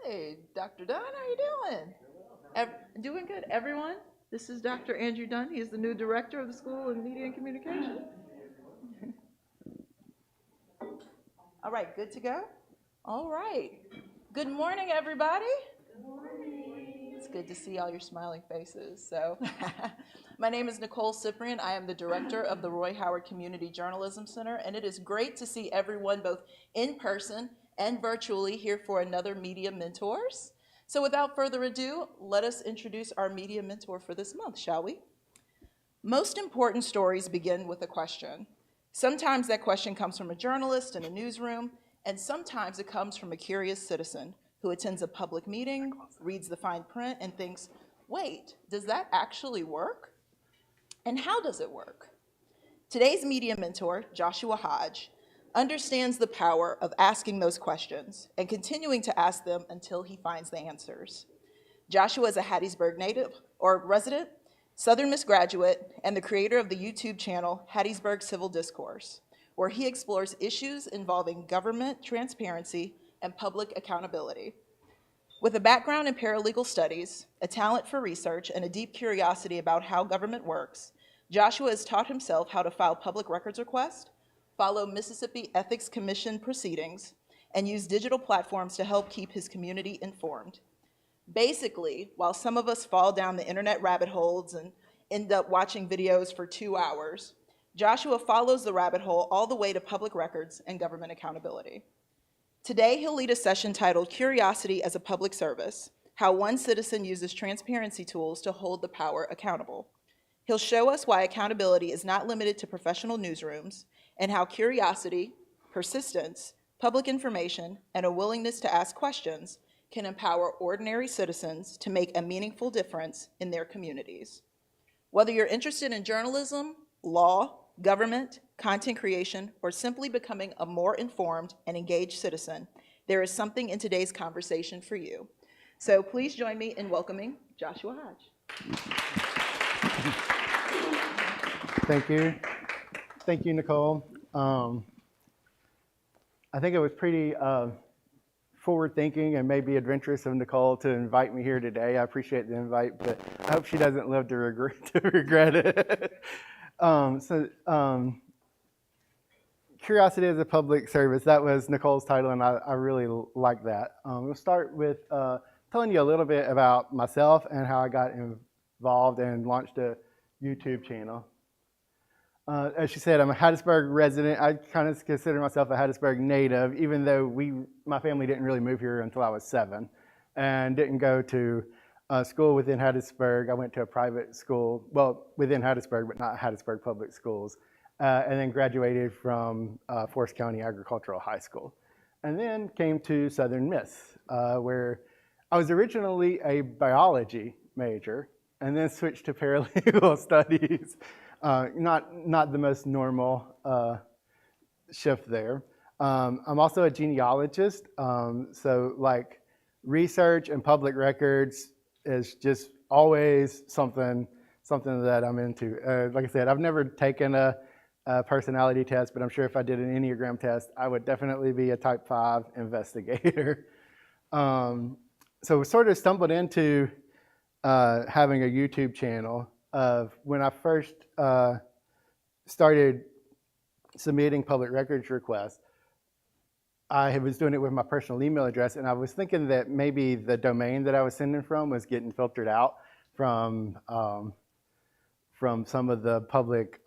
Hey, Dr. Dunn, how you doing? Doing good. Everyone, this is Dr. Andrew Dunn. He is the new director of the School of Media and Communication. All right, good to go? All right. Good morning, everybody. Good morning. It's good to see all your smiling faces. So, my name is Nicole Cyprian. I am the director of the Roy Howard Community Journalism Center, and it is great to see everyone both in person and virtually here for another Media Mentors. So without further ado, let us introduce our media mentor for this month, shall we? Most important stories begin with a question. Sometimes that question comes from a journalist in a newsroom, and sometimes it comes from a curious citizen who attends a public meeting, reads the fine print, and thinks, wait, does that actually work? And how does it work? Today's media mentor, Joshua Hodge, understands the power of asking those questions and continuing to ask them until he finds the answers. Joshua is a Hattiesburg native or resident, Southern Miss graduate, and the creator of the YouTube channel Hattiesburg Civil Discourse, where he explores issues involving government transparency and public accountability. With a background in paralegal studies, a talent for research, and a deep curiosity about how government works, Joshua has taught himself how to file public records requests, follow Mississippi Ethics Commission proceedings, and use digital platforms to help keep his community informed. Basically, while some of us fall down the internet rabbit holes and end up watching videos for 2 hours, Joshua follows the rabbit hole all the way to public records and government accountability. Today, he'll lead a session titled Curiosity as a Public Service, How One Citizen Uses Transparency Tools to Hold the Power Accountable. He'll show us why accountability is not limited to professional newsrooms, and how curiosity, persistence, public information, and a willingness to ask questions can empower ordinary citizens to make a meaningful difference in their communities. Whether you're interested in journalism, law, government, content creation, or simply becoming a more informed and engaged citizen, there is something in today's conversation for you. So please join me in welcoming Joshua Hodge. Thank you. Thank you, Nicole. I think it was pretty forward-thinking and maybe adventurous of Nicole to invite me here today. I appreciate the invite, but I hope she doesn't live to regret it. Curiosity as a Public Service, that was Nicole's title, and I really like that. We'll start with telling you a little bit about myself and how I got involved and launched a YouTube channel. As she said, I'm a Hattiesburg resident. I kind of consider myself a Hattiesburg native, even though my family didn't really move here until I was 7 and didn't go to school within Hattiesburg. I went to a private school, well, within Hattiesburg, but not Hattiesburg Public Schools, and then graduated from Forest County Agricultural High School. And then came to Southern Miss, where I was originally a biology major and then switched to paralegal studies. Not the most normal shift there. I'm also a genealogist, so like research and public records is just always something that I'm into. Like I said, I've never taken a personality test, but I'm sure if I did an Enneagram test, I would definitely be a type 5 investigator. So we sort of stumbled into having a YouTube channel when I first started submitting public records requests. I was doing it with my personal email address, and I was thinking that maybe the domain that I was sending from was getting filtered out from some of the public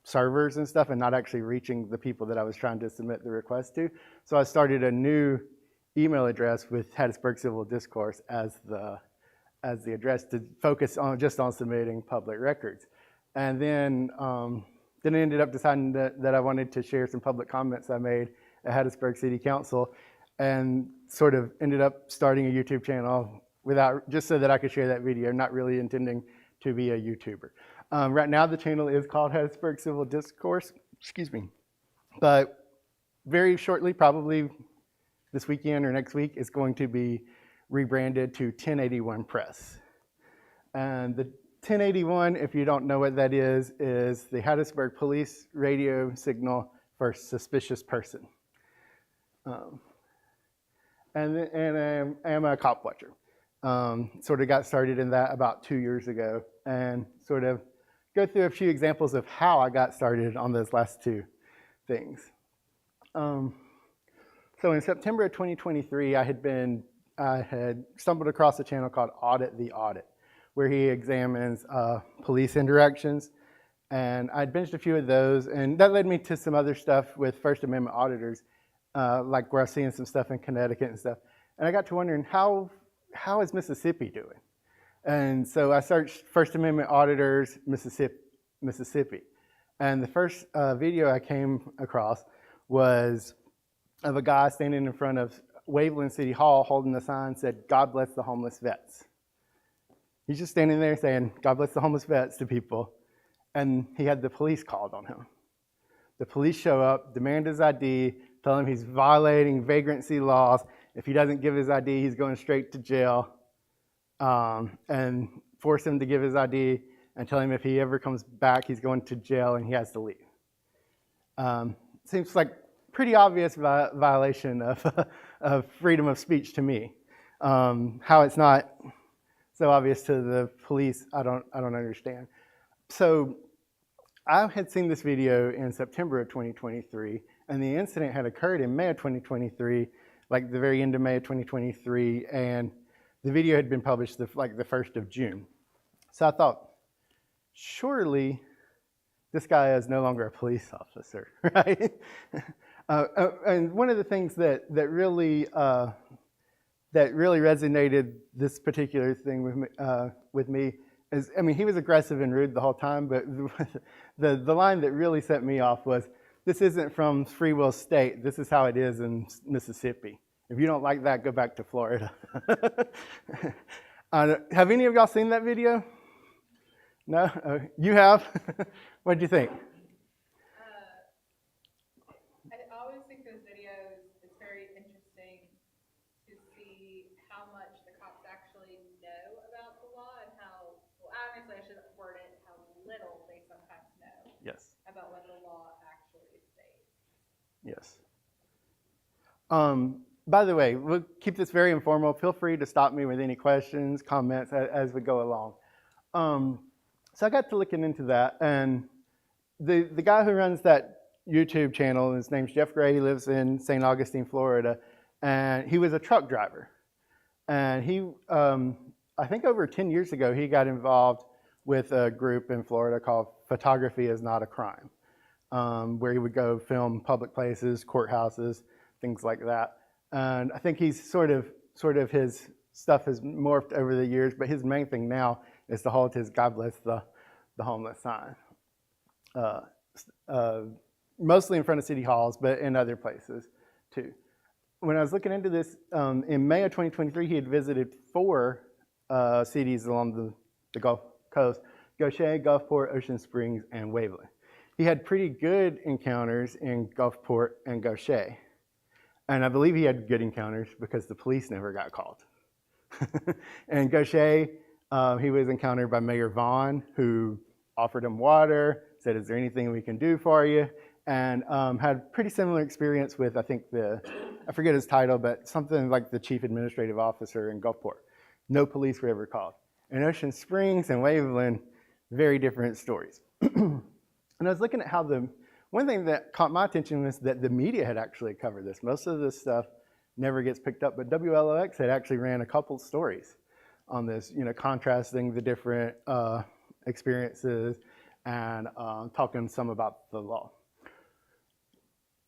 servers and stuff, and not actually reaching the people that I was trying to submit the request to. So I started a new email address with Hattiesburg Civil Discourse as the address to focus on just on submitting public records. And then I ended up deciding that I wanted to share some public comments I made at Hattiesburg City Council, and sort of ended up starting a YouTube channel just so that I could share that video, not really intending to be a YouTuber. Right now the channel is called Hattiesburg Civil Discourse, but very shortly, probably this weekend or next week, it's going to be rebranded to 1081 Press. And the 1081, if you don't know what that is the Hattiesburg Police radio signal for suspicious person. and I'm a cop watcher. Sort of got started in that about 2 years ago, and sort of go through a few examples of how I got started on those last two things. So in September of 2023, I had stumbled across a channel called Audit the Audit, where he examines police interactions. And I'd binged a few of those, and that led me to some other stuff with First Amendment auditors, like where I was seeing some stuff in Connecticut and stuff. And I got to wondering, how is Mississippi doing? And so I searched First Amendment auditors, Mississippi. And the first video I came across was of a guy standing in front of Waveland City Hall holding a sign that said, "God bless the homeless vets." He's just standing there saying, "God bless the homeless vets" to people. And he had the police called on him. The police show up, demand his ID, tell him he's violating vagrancy laws. If he doesn't give his ID, he's going straight to jail, and force him to give his ID and tell him if he ever comes back, he's going to jail and he has to leave. Seems like pretty obvious violation of freedom of speech to me. How it's not so obvious to the police, I don't understand. So I had seen this video in September of 2023, and the incident had occurred in May of 2023, like the very end of May of 2023, and the video had been published like the 1st of June. So I thought, surely this guy is no longer a police officer, right? And one of the things that really resonated this particular thing with me is, I mean, he was aggressive and rude the whole time, but the line that really set me off was, "This isn't from Free Will State. This is how it is in Mississippi. If you don't like that, go back to Florida." Have any of y'all seen that video? No? You have? What did you think? I always think those videos, it's very interesting to see how much the cops actually know about the law and how, well, honestly, I should word it, how little they sometimes know Yes. about what the law actually states. Yes. By the way, we'll keep this very informal. Feel free to stop me with any questions, comments as we go along. So I got to looking into that, and the guy who runs that YouTube channel, his name's Jeff Gray. He lives in St. Augustine, Florida, and he was a truck driver. And he, I think over 10 years ago, he got involved with a group in Florida called Photography is Not a Crime, where he would go film public places, courthouses, things like that. And I think he's sort of his stuff has morphed over the years, but his main thing now is to hold his "God bless the homeless" sign. Mostly in front of city halls, but in other places too. When I was looking into this, in May of 2023, he had visited 4 cities along the Gulf Coast: Goshen, Gulfport, Ocean Springs, and Waveland. He had pretty good encounters in Gulfport and Goshen. And I believe he had good encounters because the police never got called. And Goshen, he was encountered by Mayor Vaughn, who offered him water, said, "Is there anything we can do for you?" And had pretty similar experience with, I think I forget his title, but something like the chief administrative officer in Gulfport. No police were ever called. In Ocean Springs and Waveland, very different stories. And I was looking at how one thing that caught my attention was that the media had actually covered this. Most of this stuff never gets picked up, but WLOX had actually ran a couple stories on this, contrasting the different experiences and talking some about the law.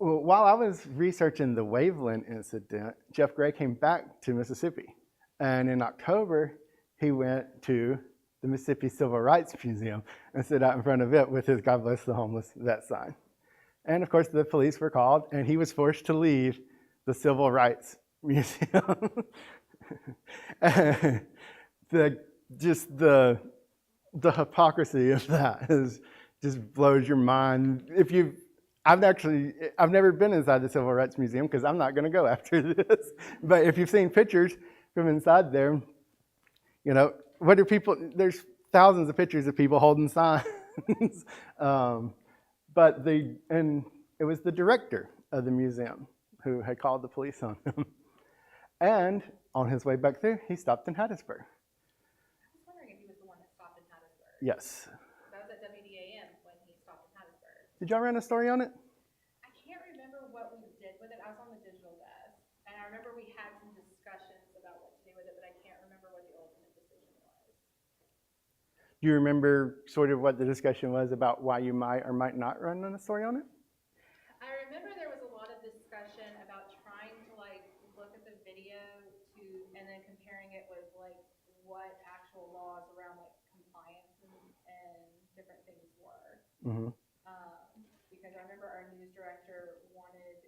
Well, while I was researching the Waveland incident, Jeff Gray came back to Mississippi. And in October, he went to the Mississippi Civil Rights Museum and stood out in front of it with his "God bless the homeless vet" sign. And of course, the police were called, and he was forced to leave the Civil Rights Museum. the hypocrisy of that just blows your mind. I've never been inside the Civil Rights Museum because I'm not going to go after this. But if you've seen pictures from inside there, what are people? There's thousands of pictures of people holding signs. And it was the director of the museum who had called the police on him. And on his way back through, he stopped in Hattiesburg. I was wondering if he was the one that stopped in Hattiesburg. Yes. That was at WDAM when he stopped in Hattiesburg. Did y'all run a story on it? I can't remember what we did with it. I was on the digital desk, and I remember we had some discussions about what to do with it, but I can't remember what the ultimate decision was. Do you remember sort of what the discussion was about why you might or might not run a story on it? I remember there was a lot of discussion about trying to like look at the video and then comparing it with like what actual laws around like compliance and different things were. Mm-hmm. Because I remember our news director wanted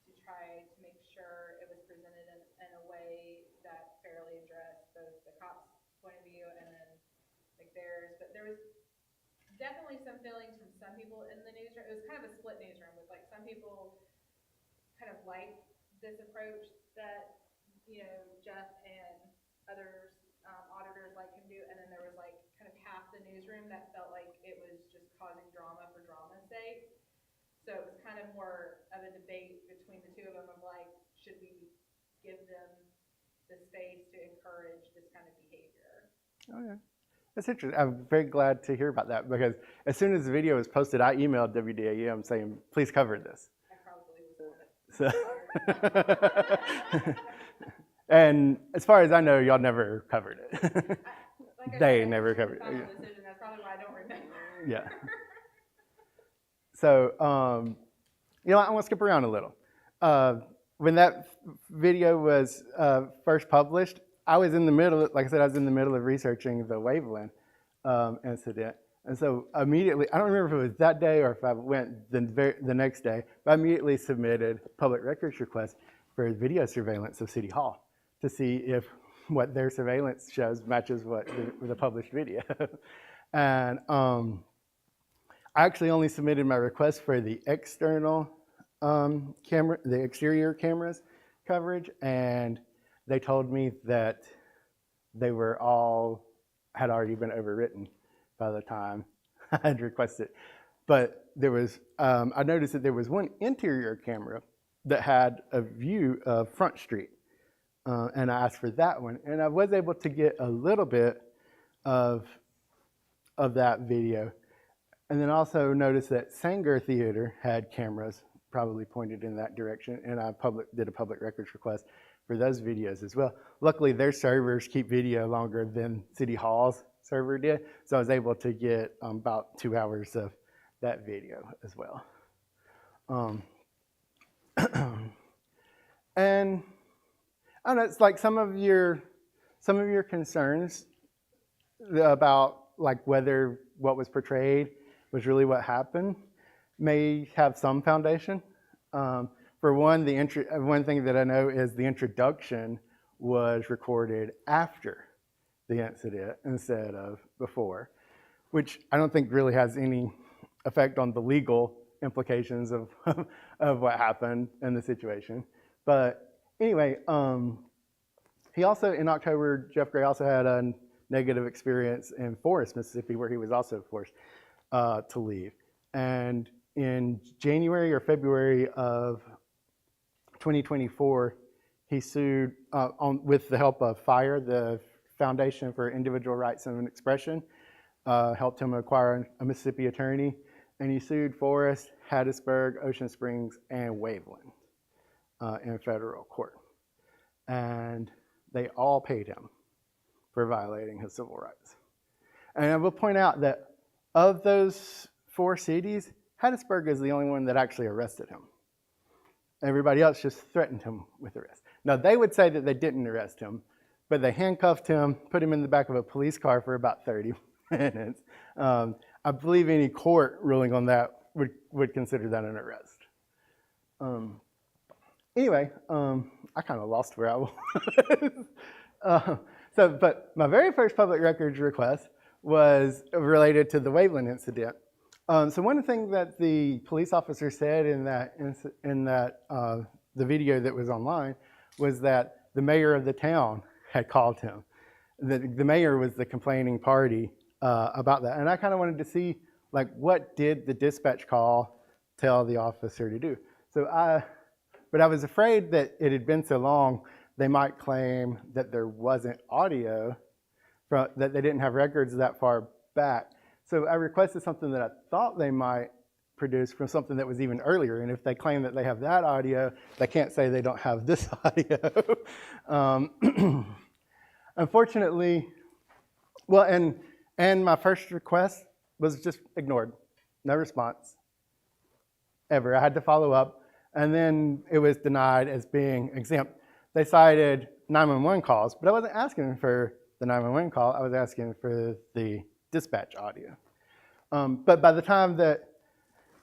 to try to make sure it was presented in a way that fairly addressed both the cops' point of view and then like theirs. But there was definitely some feelings from some people in the newsroom. It was kind of a split newsroom with like some people kind of liked this approach that, you know, Jeff and others, auditors like him do, and then there was like kind of half the newsroom that felt like it was just causing drama for drama's sake. So it was kind of more of a debate between the two of them of like, should we give them the space to encourage this kind of behavior? Okay. That's interesting. I'm very glad to hear about that because as soon as the video was posted, I emailed WDAM saying, please cover this. I probably was on it. So and as far as I know, y'all never covered it. They never covered it. Yeah. Decision. That's probably why I don't remember. Yeah. So, you know, I want to skip around a little. When that video was first published, I was in the middle, like I said, I was in the middle of researching the Waveland incident. And so immediately, I don't remember if it was that day or if I went the next day, but I immediately submitted public records request for video surveillance of City Hall to see if what their surveillance shows matches what the published video. And I actually only submitted my request for the external camera, the exterior cameras coverage, and they told me that they were had already been overwritten by the time I had requested. But there was, I noticed that there was one interior camera that had a view of Front Street, and I asked for that one, and I was able to get a little bit of that video. And then also noticed that Sanger Theater had cameras probably pointed in that direction, and I did a public records request for those videos as well. Luckily, their servers keep video longer than City Hall's server did, so I was able to get about 2 hours of that video as well. And I don't know, it's like some of your concerns about like whether what was portrayed was really what happened may have some foundation. For one, one thing that I know is the introduction was recorded after the incident instead of before, which I don't think really has any effect on the legal implications of what happened in the situation. But anyway, he also, in October, Jeff Gray also had a negative experience in Forest, Mississippi, where he was also forced to leave. And in January or February of 2024, he sued with the help of FIRE, the Foundation for Individual Rights and Expression, helped him acquire a Mississippi attorney, and he sued Forest, Hattiesburg, Ocean Springs, and Waveland in federal court. And they all paid him for violating his civil rights. And I will point out that of those 4 cities, Hattiesburg is the only one that actually arrested him. Everybody else just threatened him with arrest. Now, they would say that they didn't arrest him, but they handcuffed him, put him in the back of a police car for about 30 minutes. I believe any court ruling on that would consider that an arrest. Anyway, I kind of lost where I was. But my very first public records request was related to the Waveland incident. So one thing that the police officer said in the video that was online was that the mayor of the town had called him. The mayor was the complaining party about that, and I kind of wanted to see like what did the dispatch call tell the officer to do. But I was afraid that it had been so long they might claim that there wasn't audio, that they didn't have records that far back. So I requested something that I thought they might produce from something that was even earlier. And if they claim that they have that audio, they can't say they don't have this audio. Unfortunately, well, and my first request was just ignored. No response, ever. I had to follow up, and then it was denied as being exempt. They cited 911 calls, but I wasn't asking for the 911 call. I was asking for the dispatch audio. But by the time that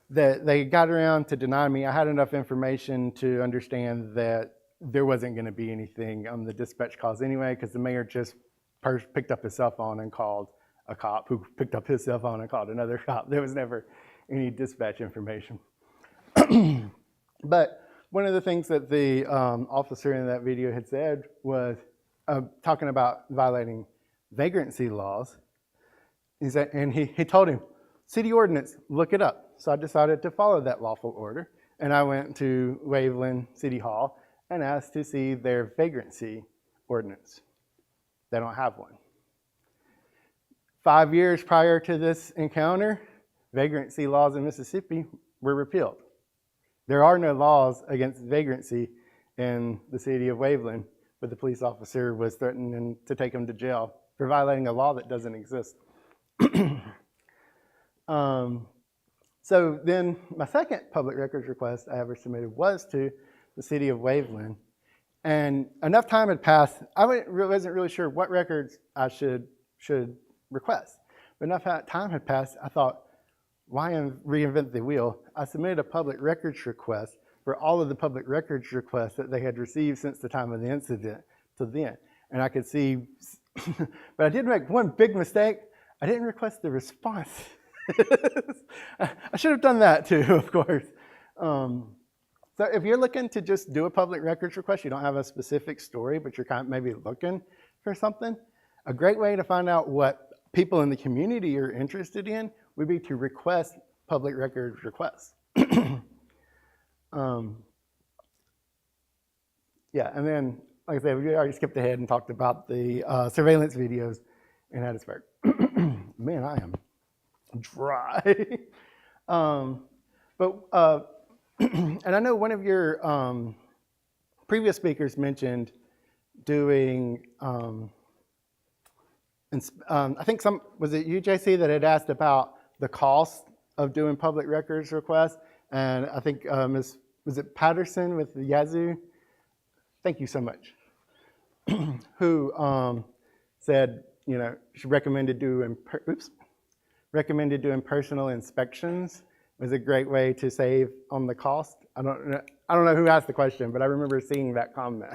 they got around to deny me, I had enough information to understand that there wasn't going to be anything on the dispatch calls anyway, because the mayor just picked up his cell phone and called a cop who picked up his cell phone and called another cop. There was never any dispatch information. But one of the things that the officer in that video had said was talking about violating vagrancy laws. He said, and he told him, city ordinance, look it up. So I decided to follow that lawful order, and I went to Waveland City Hall and asked to see their vagrancy ordinance. They don't have one. 5 years prior to this encounter, vagrancy laws in Mississippi were repealed. There are no laws against vagrancy in the city of Waveland, but the police officer was threatening to take him to jail for violating a law that doesn't exist. So then my second public records request I ever submitted was to the city of Waveland. And enough time had passed, I wasn't really sure what records I should request. But enough time had passed, I thought, why reinvent the wheel? I submitted a public records request for all of the public records requests that they had received since the time of the incident to then. And I could see, but I did make one big mistake. I didn't request the response. I should have done that too, of course. So if you're looking to just do a public records request, you don't have a specific story, but you're kind of maybe looking for something, a great way to find out what people in the community are interested in would be to request public records requests. Yeah, and then, like I said, we already skipped ahead and talked about the surveillance videos in Hattiesburg. Man, I am dry. And I know one of your previous speakers mentioned doing, I think was it you, JC, that had asked about the cost of doing public records requests? And I think was it Patterson with the Yazoo? Thank you so much. Who said, you know, she recommended doing personal inspections was a great way to save on the cost. I don't know who asked the question, but I remember seeing that comment.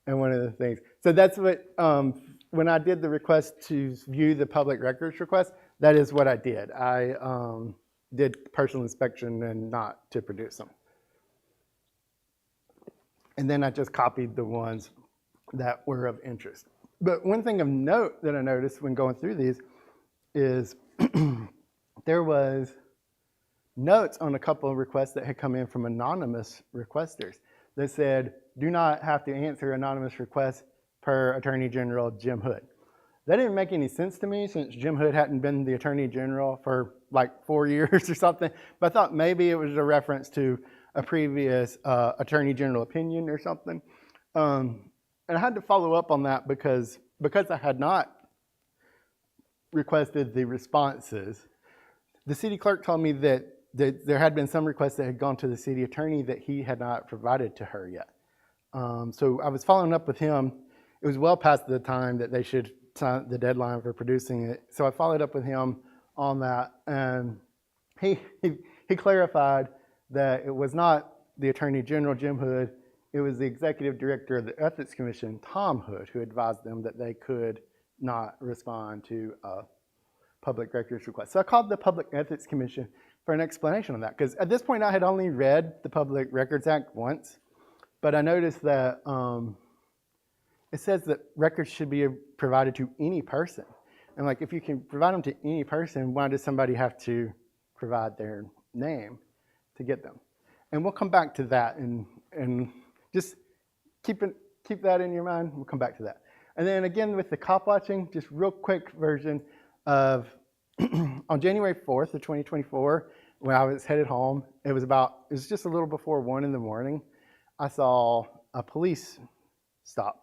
And one of the things. So that's what, when I did the request to view the public records request, that is what I did. I did personal inspection and not to produce them. And then I just copied the ones that were of interest. But one thing of note that I noticed when going through these is there was notes on a couple of requests that had come in from anonymous requesters that said, do not have to answer anonymous requests per Attorney General Jim Hood. That didn't make any sense to me since Jim Hood hadn't been the Attorney General for like 4 years or something, but I thought maybe it was a reference to a previous Attorney General opinion or something. And I had to follow up on that because I had not requested the responses. The city clerk told me that there had been some requests that had gone to the city attorney that he had not provided to her yet. So I was following up with him. It was well past the time that they should sign the deadline for producing it. So I followed up with him on that, and he clarified that it was not the Attorney General, Jim Hood, it was the Executive Director of the Ethics Commission, Tom Hood, who advised them that they could not respond to a public records request. So I called the Public Ethics Commission for an explanation on that, because at this point I had only read the Public Records Act once, but I noticed that it says that records should be provided to any person. And like, if you can provide them to any person, why does somebody have to provide their name to get them? And we'll come back to that and just keep that in your mind. We'll come back to that. And then again with the cop watching, just real quick version of on January 4th of 2024, when I was headed home, it was just a little before 1 in the morning, I saw a police stop.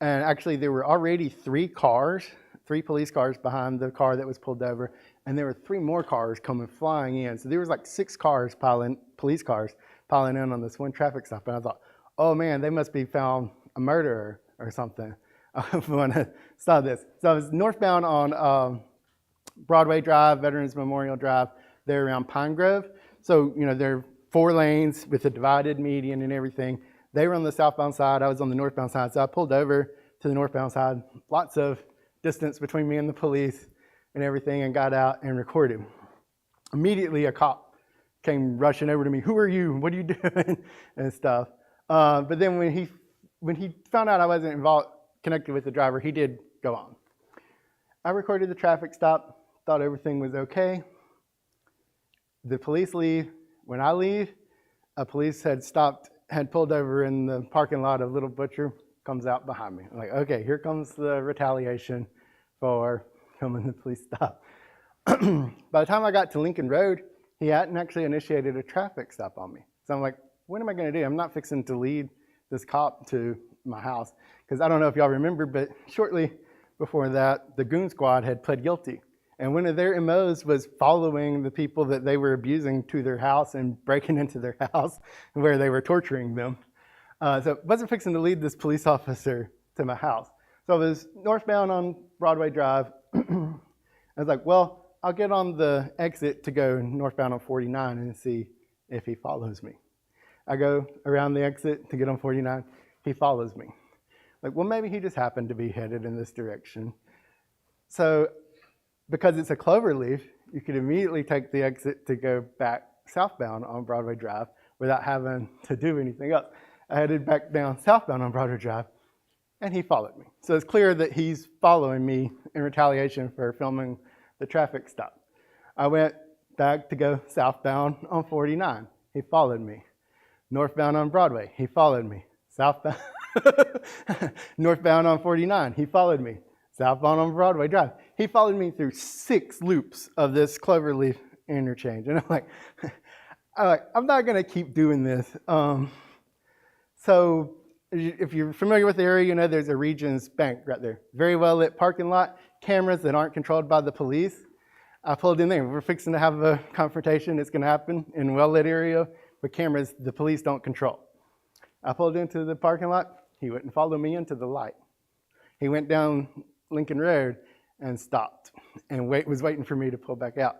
And actually there were already 3 police cars behind the car that was pulled over, and there were 3 more cars coming flying in. So there was like 6 police cars piling in on this one traffic stop. And I thought, oh man, they must be found a murderer or something when I saw this. So I was northbound on Broadway Drive, Veterans Memorial Drive, there around Pine Grove. So, there are 4 lanes with a divided median and everything. They were on the southbound side, I was on the northbound side. So I pulled over to the northbound side, lots of distance between me and the police and everything, and got out and recorded. Immediately a cop came rushing over to me. Who are you? What are you doing? And stuff. But then when he found out I wasn't connected with the driver, he did go on. I recorded the traffic stop, thought everything was okay. The police leave. When I leave, a police had pulled over in the parking lot of Little Butcher, comes out behind me. I'm like, okay, here comes the retaliation for coming to the police stop. By the time I got to Lincoln Road, he hadn't actually initiated a traffic stop on me. So I'm like, what am I going to do? I'm not fixing to lead this cop to my house. Because I don't know if y'all remember, but shortly before that, the Goon Squad had pled guilty. And one of their MOs was following the people that they were abusing to their house and breaking into their house where they were torturing them. So I wasn't fixing to lead this police officer to my house. So I was northbound on Broadway Drive. I was like, well, I'll get on the exit to go northbound on 49 and see if he follows me. I go around the exit to get on 49. He follows me. Like, well, maybe he just happened to be headed in this direction. So because it's a clover leaf, you could immediately take the exit to go back southbound on Broadway Drive without having to do anything else. I headed back down southbound on Broadway Drive, and he followed me. So it's clear that he's following me in retaliation for filming the traffic stop. I went back to go southbound on 49. He followed me. Northbound on Broadway, he followed me. Southbound, northbound on 49, he followed me. Southbound on Broadway Drive. He followed me through 6 loops of this cloverleaf interchange. And I'm like, I'm not going to keep doing this. So if you're familiar with the area, there's a Regions Bank right there. Very well lit parking lot, cameras that aren't controlled by the police. I pulled in there. We're fixing to have a confrontation. It's going to happen in a well lit area with cameras the police don't control. I pulled into the parking lot. He wouldn't follow me into the light. He went down Lincoln Road and stopped and was waiting for me to pull back out.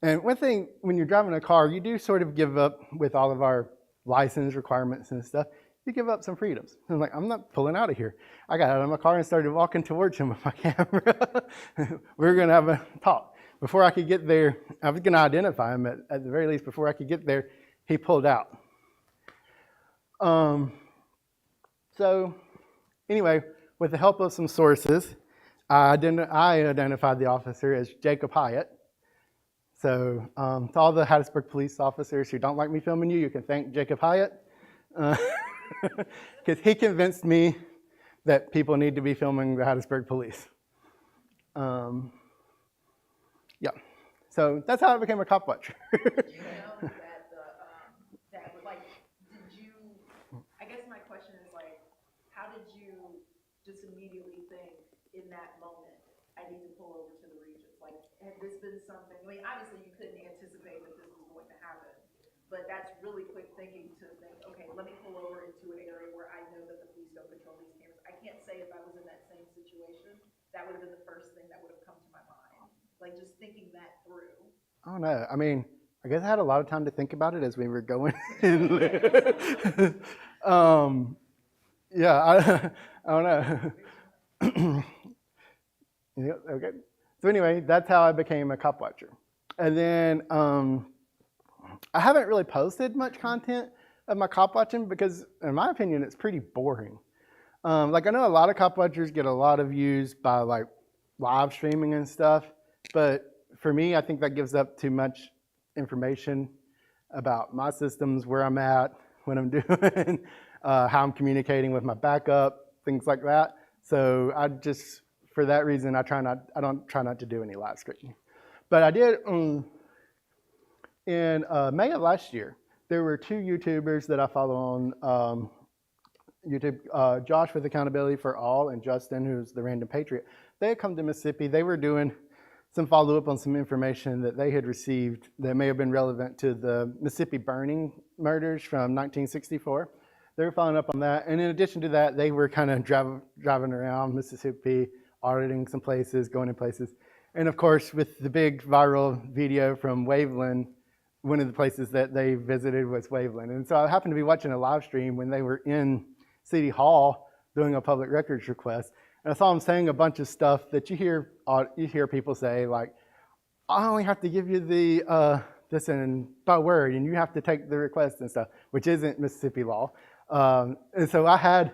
And one thing, when you're driving a car, you do sort of give up with all of our license requirements and stuff. You give up some freedoms. I'm like, I'm not pulling out of here. I got out of my car and started walking towards him with my camera. We were going to have a talk. Before I could get there, I was going to identify him at the very least. Before I could get there, he pulled out. So anyway, with the help of some sources, I identified the officer as Jacob Hyatt. So to all the Hattiesburg police officers who don't like me filming you, you can thank Jacob Hyatt. Because he convinced me that people need to be filming the Hattiesburg police. Yeah, so that's how I became a cop watcher. I guess my question is how did you just immediately think in that moment, I need to pull over to the Regions? Had this been something, obviously you couldn't anticipate that this was going to happen, but that's really quick thinking to think, okay, let me pull over into an area where I know that the police don't control these cameras. I can't say if I was in that same situation, that would have been the first thing that would have come to my mind. Just thinking that through. I don't know. I guess I had a lot of time to think about it as we were going. Yeah, I don't know. Yeah, okay. So anyway, that's how I became a cop watcher. And then I haven't really posted much content of my cop watching because, in my opinion, it's pretty boring. I know a lot of cop watchers get a lot of views by live streaming and stuff, but for me, I think that gives up too much information about my systems, where I'm at, what I'm doing. how I'm communicating with my backup, things like that. So I just, for that reason, I don't try not to do any live streaming. But I did in May of last year. There were two YouTubers that I follow on YouTube, Josh with Accountability for All and Justin, who's the Random Patriot. They had come to Mississippi. They were doing some follow-up on some information that they had received that may have been relevant to the Mississippi burning murders from 1964. They were following up on that. And in addition to that, they were kind of driving around Mississippi, auditing some places, going in places. And of course, with the big viral video from Waveland, one of the places that they visited was Waveland. And so I happened to be watching a live stream when they were in City Hall doing a public records request. And I saw them saying a bunch of stuff that you hear people say, like, I only have to give you the this in by word, and you have to take the request and stuff, which isn't Mississippi law. And so I had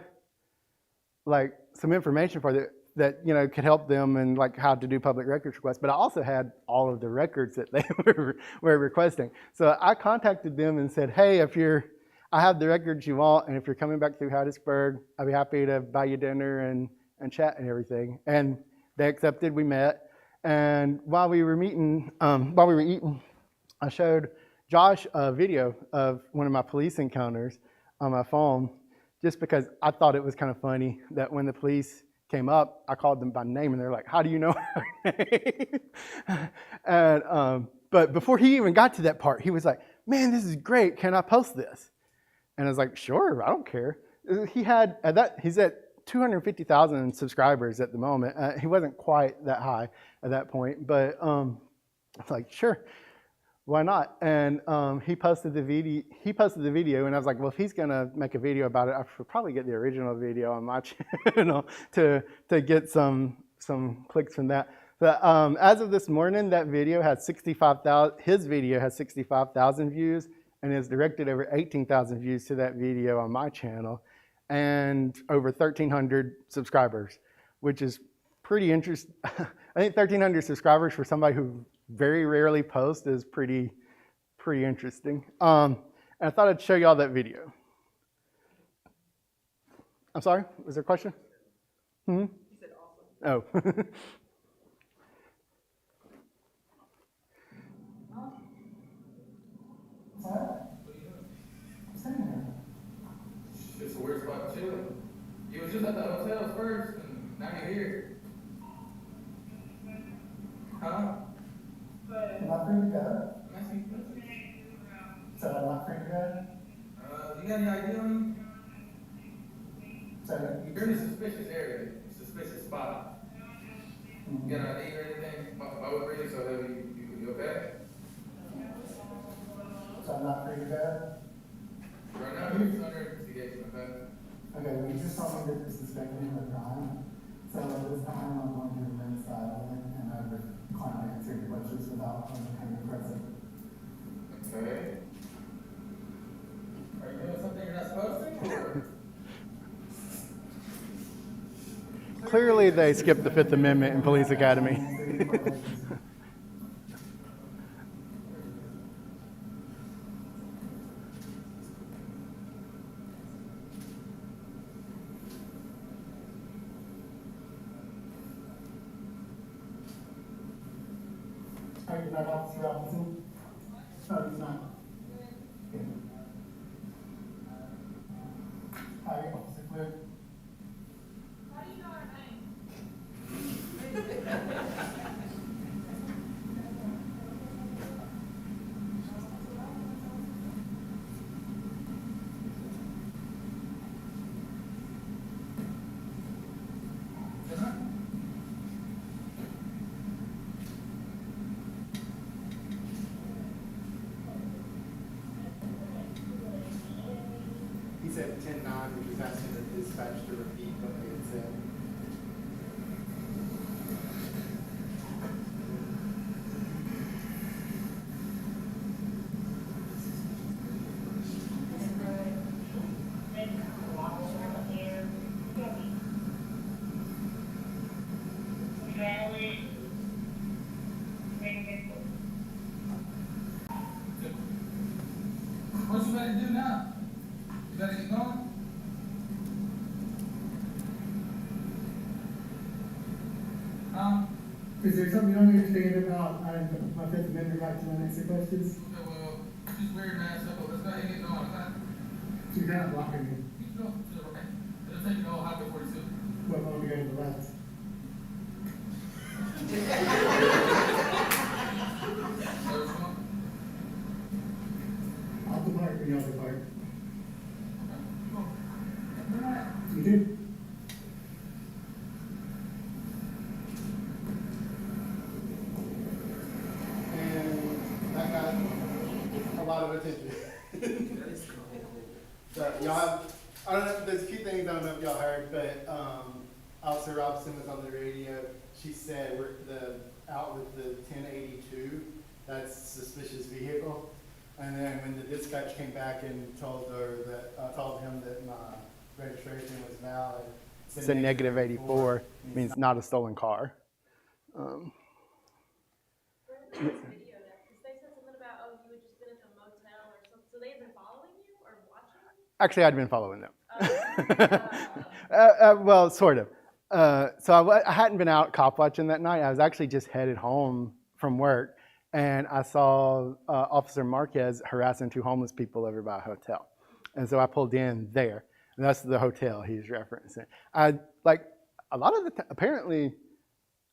like some information for that could help them and like how to do public records requests. But I also had all of the records that they were requesting. So I contacted them and said, hey, I have the records you want, and if you're coming back through Hattiesburg, I'd be happy to buy you dinner and chat and everything. And they accepted. We met, and while we were eating, I showed Josh a video of one of my police encounters on my phone, just because I thought it was kind of funny that when the police came up, I called them by name, and they're like, "How do you know our name?" And but before he even got to that part, he was like, "Man, this is great. Can I post this?" And I was like, "Sure, I don't care." He's at 250,000 subscribers at the moment. He wasn't quite that high at that point, but I was like, "Sure, why not?" And he posted the video, and I was like, "Well, if he's gonna make a video about it, I should probably get the original video on my channel to get some clicks from that." But as of this morning, that video has 65,000. His video has 65,000 views, and has directed over 18,000 views to that video on my channel, and over 1,300 subscribers, which is pretty interesting. I think 1,300 subscribers for somebody who very rarely posts is pretty interesting. And I thought I'd show you all that video. I'm sorry, was there a question? You said awesome. Oh. It's a weird spot to chill. You was just at the hotels first, and now you're here. Huh? Am I free to go? Nice. So I'm not free to go? You got any idea on So you? You're in a suspicious area, suspicious spot. You got an ID or anything? My what reason so that you okay? So I'm not free to go? Right now, you're under investigation, okay? Okay, well, you just told me that this is speculative of crime. So at this time, I'm going to remain silent and I would decline to answer your questions without becoming present. Okay. Are you doing something you're not supposed to? Or? Clearly, they skipped the Fifth Amendment in Police Academy. Are you not Officer Robinson? No, he's not. Okay. Hi, Officer Clear. How do you know our name? He said 10-9, which was asking the dispatch to repeat what they had said. What you better do now? You better get going? Is there something you don't understand about my Fifth Amendment right to unanswered questions? Okay, well, just wear your mask up. Let's go ahead and get going. Okay? So you're kind of blocking me. You can go to the right. It'll take you to Highway 42. What, want me to go to the left? First one. I'll depart when y'all depart. Okay. Go. You do? And that got a lot of attention. So y'all have, I don't know, there's a few things I don't know if y'all heard, but Officer Robinson was on the radio. She said we're out with the 1082, that's suspicious vehicle. And then when the dispatch came back and told him that my registration was valid, it's a negative 84, means not a stolen car. Video that, because they said something about, oh, you had just been in a motel or something. So they had been following you or watching you? Actually, I'd been following them. Well, sort of. So I hadn't been out cop watching that night. I was actually just headed home from work, and I saw Officer Marquez harassing two homeless people over by a hotel. And so I pulled in there, and that's the hotel he's referencing. Apparently,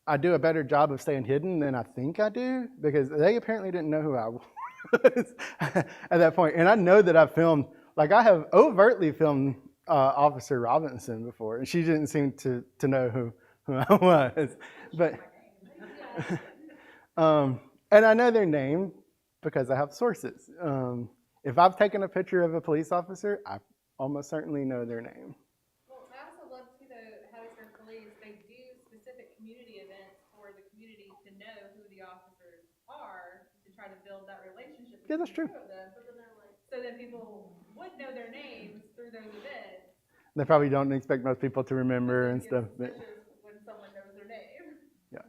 I do a better job of staying hidden than I think I do, because they apparently didn't know who I was at that point. And I know that I have overtly filmed Officer Robinson before, and she didn't seem to know who I was. But and I know their name because I have sources. If I've taken a picture of a police officer, I almost certainly know their name. Well, I also love too the Hattiesburg police. They do specific community events for the community to know who the officers are to try to build that relationship. Yeah, that's true. Of them. So then people would know their names through those events. They probably don't expect most people to remember and stuff. But When someone knows their name. yeah,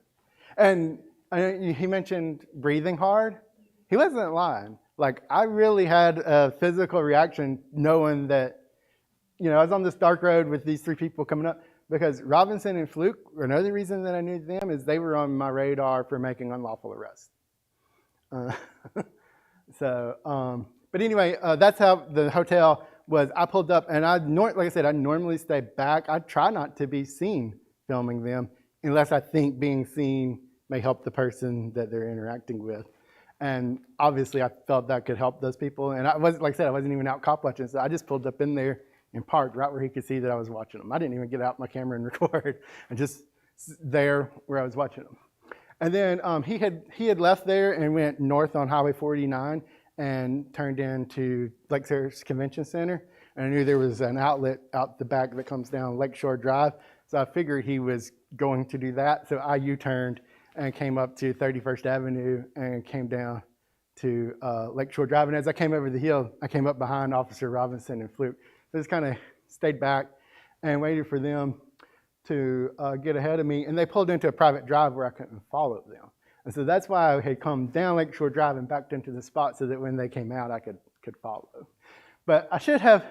and he mentioned breathing hard. He wasn't lying. Like, I really had a physical reaction knowing that, I was on this dark road with these three people coming up, because Robinson and Fluke, another reason that I knew them is they were on my radar for making unlawful arrests. But anyway, that's how the hotel was. I pulled up, and like I said, I normally stay back. I try not to be seen filming them unless I think being seen may help the person that they're interacting with. And obviously, I felt that could help those people. And I wasn't even out cop watching, so I just pulled up in there and parked right where he could see that I was watching them. I didn't even get out my camera and record. I just there where I was watching them. And then he had left there and went north on Highway 49 and turned into Lake's Convention Center. And I knew there was an outlet out the back that comes down Lakeshore Drive. So I figured he was going to do that. So I U-turned and came up to 31st Avenue and came down to Lakeshore Drive. And as I came over the hill, I came up behind Officer Robinson and Fluke. So I just kind of stayed back and waited for them to get ahead of me. And they pulled into a private drive where I couldn't follow them. And so that's why I had come down Lakeshore Drive and backed into the spot so that when they came out, I could follow. But I should have,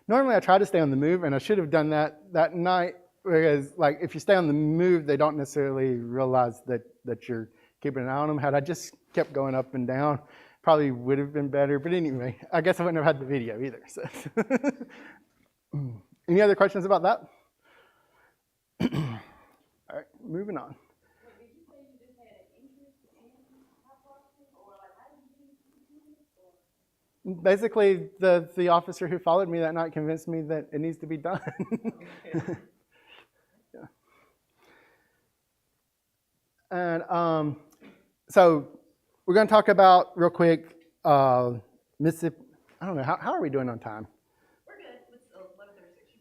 normally I try to stay on the move, and I should have done that night, because like if you stay on the move, they don't necessarily realize that you're keeping an eye on them. Had I just kept going up and down, probably would have been better. But anyway, I guess I wouldn't have had the video either. So. Any other questions about that? All right, moving on. Did you say you just had an interest in cop watching, or like how did you get into it? Basically, the officer who followed me that night convinced me that it needs to be done. Yeah. And so we're going to talk about real quick Mississippi. I don't know, how are we doing on time? We're good. It's 11:36.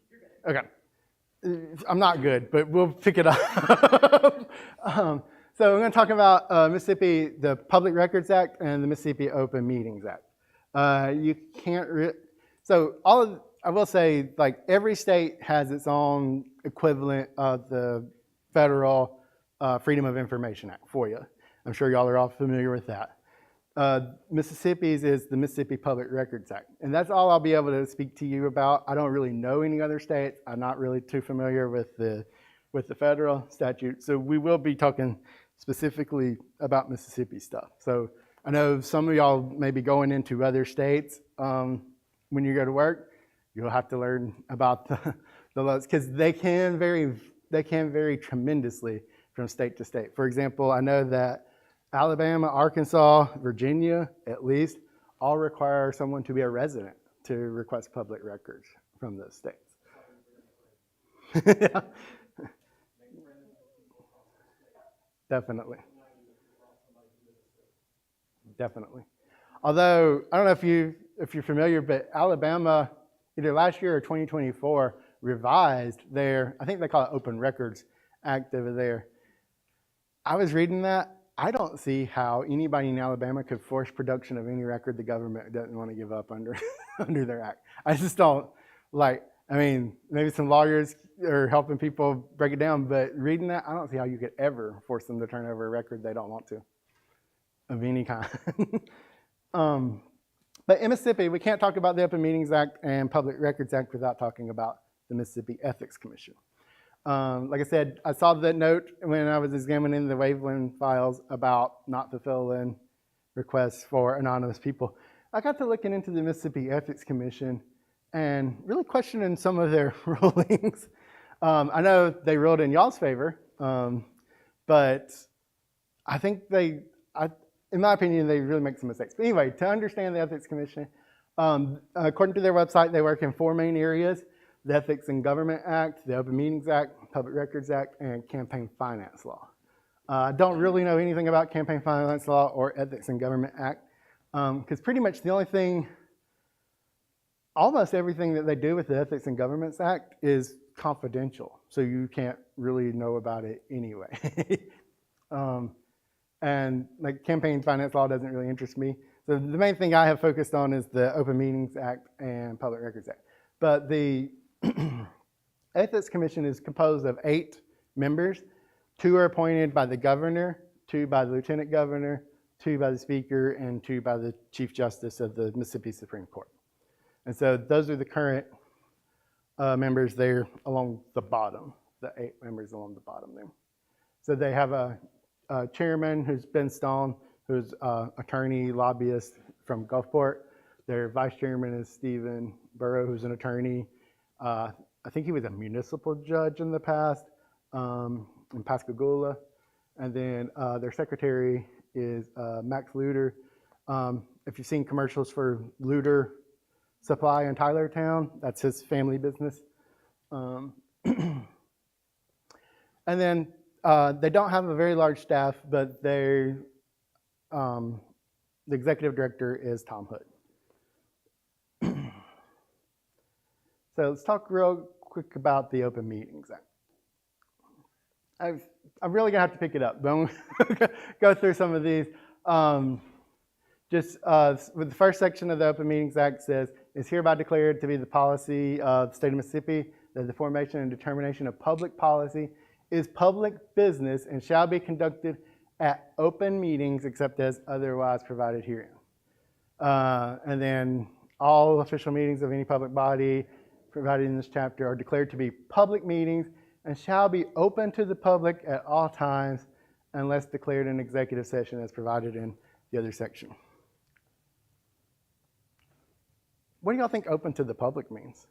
You're good. Okay. I'm not good, but we'll pick it up. So we're going to talk about Mississippi, the Public Records Act, and the Mississippi Open Meetings Act. You can't. I will say, like, every state has its own equivalent of the federal Freedom of Information Act for you. I'm sure y'all are all familiar with that. Mississippi's is the Mississippi Public Records Act. And that's all I'll be able to speak to you about. I don't really know any other states. I'm not really too familiar with with the federal statute. So we will be talking specifically about Mississippi stuff. So I know some of y'all may be going into other states. When you go to work, you'll have to learn about the laws because they can vary tremendously from state to state. For example, I know that Alabama, Arkansas, Virginia, at least, all require someone to be a resident to request public records from those states. Yeah. Definitely. Definitely. Although, I don't know if you're familiar, but Alabama, either last year or 2024, revised their, I think they call it Open Records Act over there. I was reading that. I don't see how anybody in Alabama could force production of any record the government doesn't want to give up under under their act. I just don't I mean, maybe some lawyers are helping people break it down, but reading that, I don't see how you could ever force them to turn over a record they don't want to, of any kind. But in Mississippi, we can't talk about the Open Meetings Act and Public Records Act without talking about the Mississippi Ethics Commission. Like I said, I saw the note when I was examining the Waveland files about not fulfilling requests for anonymous people. I got to looking into the Mississippi Ethics Commission and really questioning some of their rulings. I know they ruled in y'all's favor, but I think in my opinion, they really make some mistakes. But anyway, to understand the Ethics Commission, according to their website, they work in 4 main areas: the Ethics in Government Act, the Open Meetings Act, Public Records Act, and Campaign Finance Law. I don't really know anything about Campaign Finance Law or Ethics in Government Act, because pretty much the only thing, almost everything that they do with the Ethics in Governments Act is confidential, so you can't really know about it anyway. And like campaign finance law doesn't really interest me. So the main thing I have focused on is the Open Meetings Act and Public Records Act. But the Ethics Commission is composed of 8 members. 2 are appointed by the governor, 2 by the lieutenant governor, 2 by the speaker, and 2 by the Chief Justice of the Mississippi Supreme Court. And so those are the current members there along the bottom, the 8 members along the bottom there. So they have a chairman who's Ben Stone, who's attorney, lobbyist from Gulfport. Their vice chairman is Stephen Burrow, who's an attorney. I think he was a municipal judge in the past in Pascagoula. And then their secretary is Max Luter. If you've seen commercials for Luter Supply in Tylertown, that's his family business. And then they don't have a very large staff, but the executive director is Tom Hood. So let's talk real quick about the Open Meetings Act. I'm really gonna have to pick it up, but I'm gonna go through some of these. With the first section of the Open Meetings Act says, "It's hereby declared to be the policy of the state of Mississippi that the formation and determination of public policy is public business and shall be conducted at open meetings except as otherwise provided herein." And then all official meetings of any public body provided in this chapter are declared to be public meetings and shall be open to the public at all times unless declared in executive session as provided in the other section. What do y'all think open to the public means?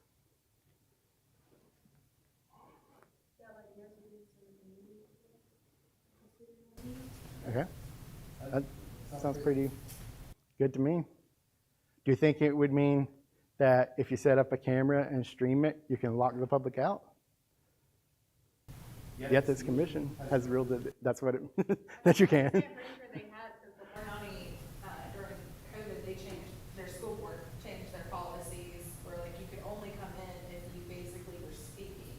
Okay, that sounds pretty good to me. Do you think it would mean that if you set up a camera and stream it, you can lock the public out? The Ethics Commission has ruled that that's what that you can. I'm pretty sure they had, because the county, during COVID, they changed, their school board changed their policies where like you could only come in if you basically were speaking.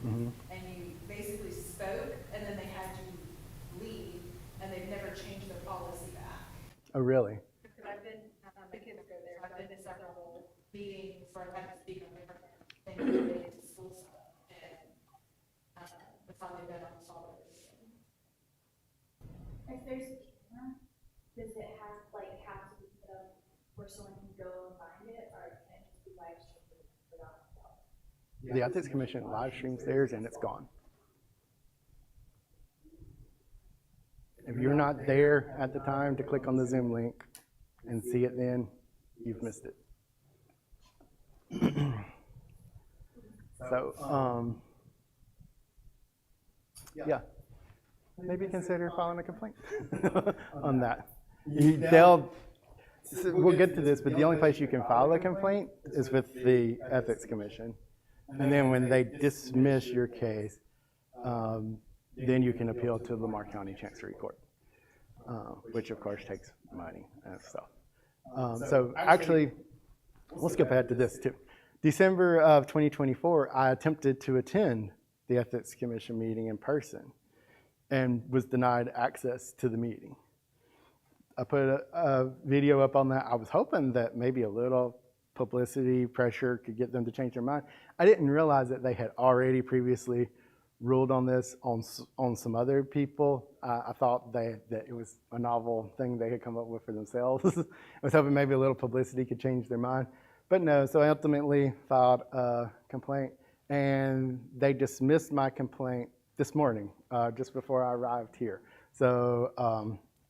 Mm-hmm. And you basically spoke, and then they had you leave, and they've never changed their policy back. Oh, really? Because I've been, the kids go there, I've been to several meetings where I've had to speak on different things related to school stuff, and that's how they've been on solid. If there's a camera, does it have to be put up where someone can go and find it, or can it just be live streamed without itself? The Ethics Commission live streams theirs and it's gone. If you're not there at the time to click on the Zoom link and see it then, you've missed it. So, yeah, maybe consider filing a complaint on that. We'll get to this, but the only place you can file a complaint is with the Ethics Commission. And then when they dismiss your case, then you can appeal to Lamar County Chancery Court, which of course takes money and stuff. So actually, we'll skip ahead to this too. December of 2024, I attempted to attend the Ethics Commission meeting in person and was denied access to the meeting. I put a video up on that. I was hoping that maybe a little publicity pressure could get them to change their mind. I didn't realize that they had already previously ruled on this on some other people. I thought that it was a novel thing they had come up with for themselves. I was hoping maybe a little publicity could change their mind. But no, so I ultimately filed a complaint, and they dismissed my complaint this morning, just before I arrived here. So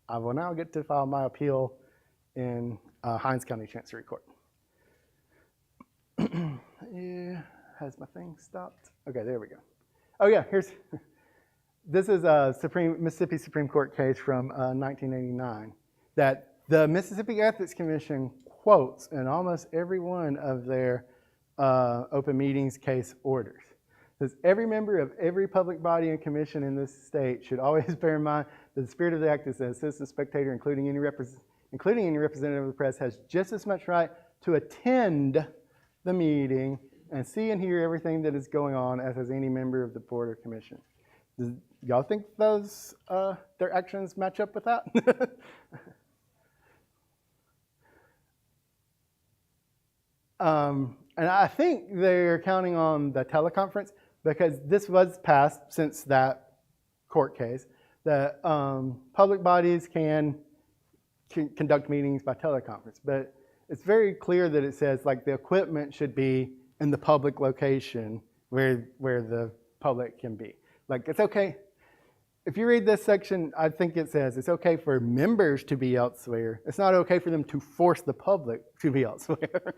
I will now get to file my appeal in Hinds County Chancery Court. Yeah, has my thing stopped? Okay, there we go. Oh yeah, this is a Mississippi Supreme Court case from 1989 that the Mississippi Ethics Commission quotes in almost every one of their open meetings case orders. It says, every member of every public body and commission in this state should always bear in mind that the spirit of the act is that a citizen spectator, including any representative of the press, has just as much right to attend the meeting and see and hear everything that is going on as has any member of the board or commission. Does y'all think those their actions match up with that? And I think they're counting on the teleconference because this was passed since that court case that public bodies can conduct meetings by teleconference. But it's very clear that it says like the equipment should be in the public location where the public can be. Like it's okay. If you read this section, I think it says it's okay for members to be elsewhere. It's not okay for them to force the public to be elsewhere.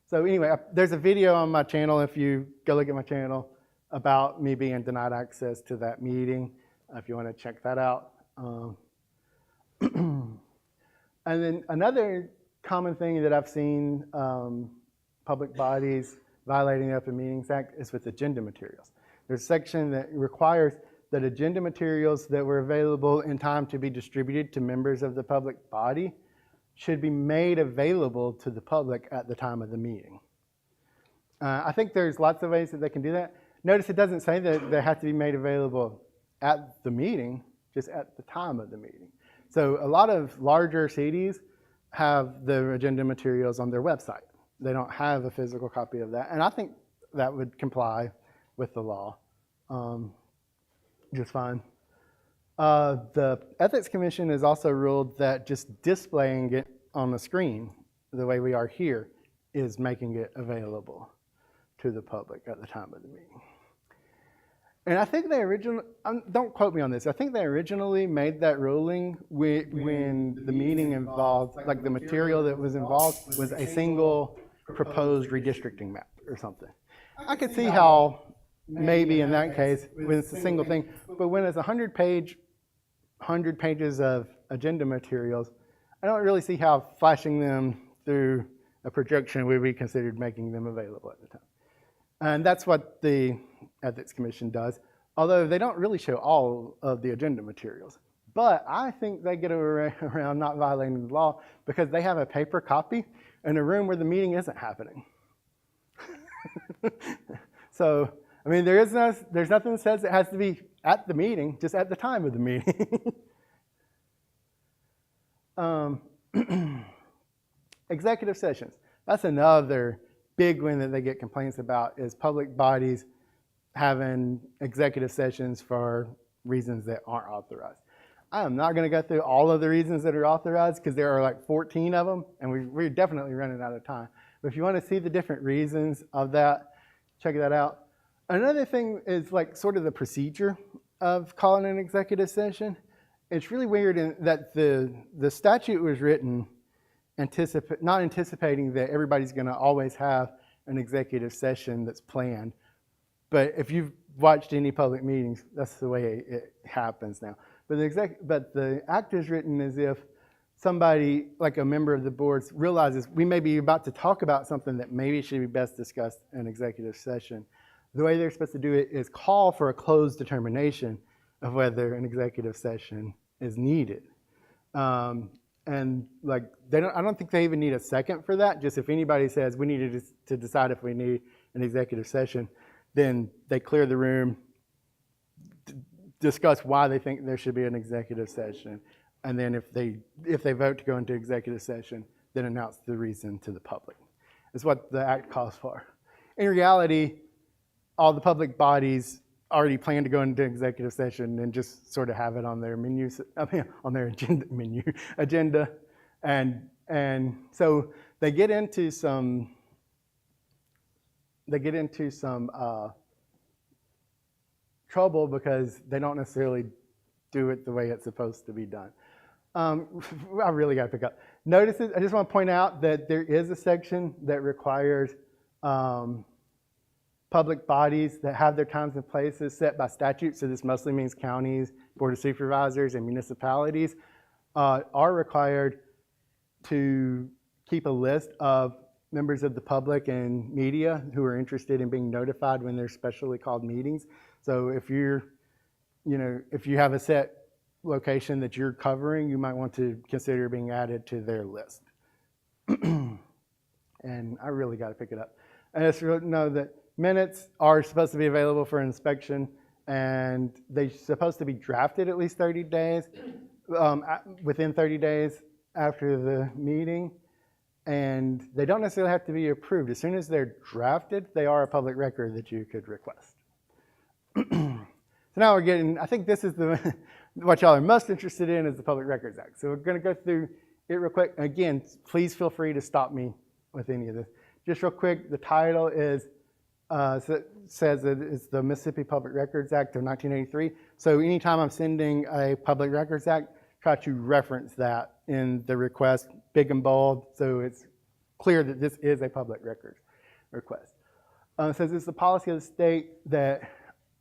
So anyway, there's a video on my channel, if you go look at my channel, about me being denied access to that meeting, if you want to check that out. And then another common thing that I've seen public bodies violating the Open Meetings Act is with agenda materials. There's a section that requires that agenda materials that were available in time to be distributed to members of the public body should be made available to the public at the time of the meeting. I think there's lots of ways that they can do that. Notice it doesn't say that they have to be made available at the meeting, just at the time of the meeting. So a lot of larger cities have the agenda materials on their website. They don't have a physical copy of that. And I think that would comply with the law just fine. The Ethics Commission has also ruled that just displaying it on the screen, the way we are here, is making it available to the public at the time of the meeting. And I think they originally, don't quote me on this, I think they originally made that ruling when the meeting involved, like the material that was involved was a single proposed redistricting map or something. I could see how maybe in that case, when it's a single thing, but when it's 100 pages of agenda materials, I don't really see how flashing them through a projection would be considered making them available at the time. And that's what the Ethics Commission does, although they don't really show all of the agenda materials. But I think they get around not violating the law because they have a paper copy in a room where the meeting isn't happening. So, I mean, there's nothing that says it has to be at the meeting, just at the time of the meeting. Executive sessions. That's another big one that they get complaints about is public bodies having executive sessions for reasons that aren't authorized. I am not going to go through all of the reasons that are authorized because there are like 14 of them, and we're definitely running out of time. But if you want to see the different reasons of that, check that out. Another thing is like sort of the procedure of calling an executive session. It's really weird in that the statute was written not anticipating that everybody's going to always have an executive session that's planned. But if you've watched any public meetings, that's the way it happens now. But the act is written as if somebody, like a member of the board, realizes we may be about to talk about something that maybe should be best discussed in executive session. The way they're supposed to do it is call for a closed determination of whether an executive session is needed. And like I don't think they even need a second for that. Just if anybody says we need to decide if we need an executive session, then they clear the room, discuss why they think there should be an executive session, and then if they vote to go into executive session, then announce the reason to the public. That's what the act calls for. In reality, all the public bodies already plan to go into executive session and just sort of have it on their on their agenda, and so they get into some trouble because they don't necessarily do it the way it's supposed to be done. I really got to pick up. Notice, I just want to point out that there is a section that requires public bodies that have their times and places set by statute, so this mostly means counties, board of supervisors, and municipalities, are required to keep a list of members of the public and media who are interested in being notified when there's specially called meetings. So if you have a set location that you're covering, you might want to consider being added to their list. And I really got to pick it up. And just know that minutes are supposed to be available for inspection, and they're supposed to be drafted at least 30 days, within 30 days after the meeting, and they don't necessarily have to be approved. As soon as they're drafted, they are a public record that you could request. So now we're getting, I think this is what y'all are most interested in is the Public Records Act. So we're going to go through it real quick. Again, please feel free to stop me with any of this. Just real quick, the title is says that it's the Mississippi Public Records Act of 1983. So anytime I'm sending a Public Records Act, try to reference that in the request, big and bold, so it's clear that this is a public records request. It says it's the policy of the state that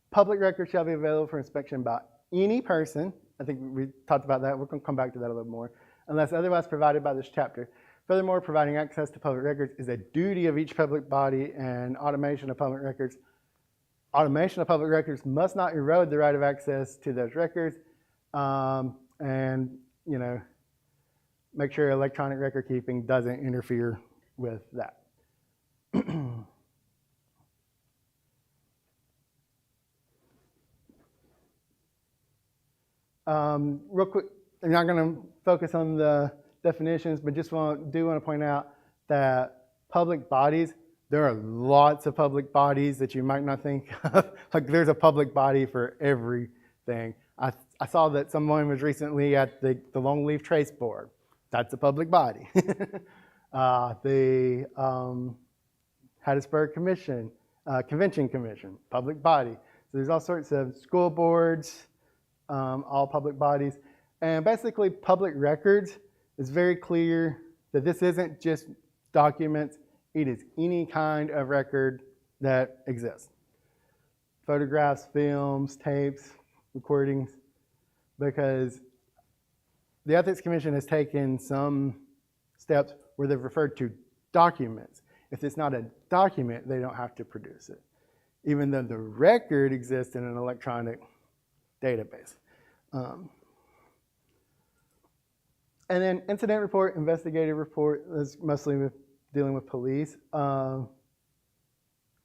public records shall be available for inspection by any person. I think we talked about that. We're going to come back to that a little more, unless otherwise provided by this chapter. Furthermore, providing access to public records is a duty of each public body, and automation of public records must not erode the right of access to those records, and make sure electronic record keeping doesn't interfere with that. Real quick, I'm not going to focus on the definitions, but just want to point out that public bodies, there are lots of public bodies that you might not think of. Like there's a public body for everything. I saw that someone was recently at the Longleaf Trace Board. That's a public body. The Hattiesburg Convention Commission, public body. So there's all sorts of school boards, all public bodies. And basically public records is very clear that this isn't just documents, it is any kind of record that exists. Photographs, films, tapes, recordings, because the Ethics Commission has taken some steps where they've referred to documents. If it's not a document, they don't have to produce it, even though the record exists in an electronic database. And then incident report, investigative report is mostly dealing with police.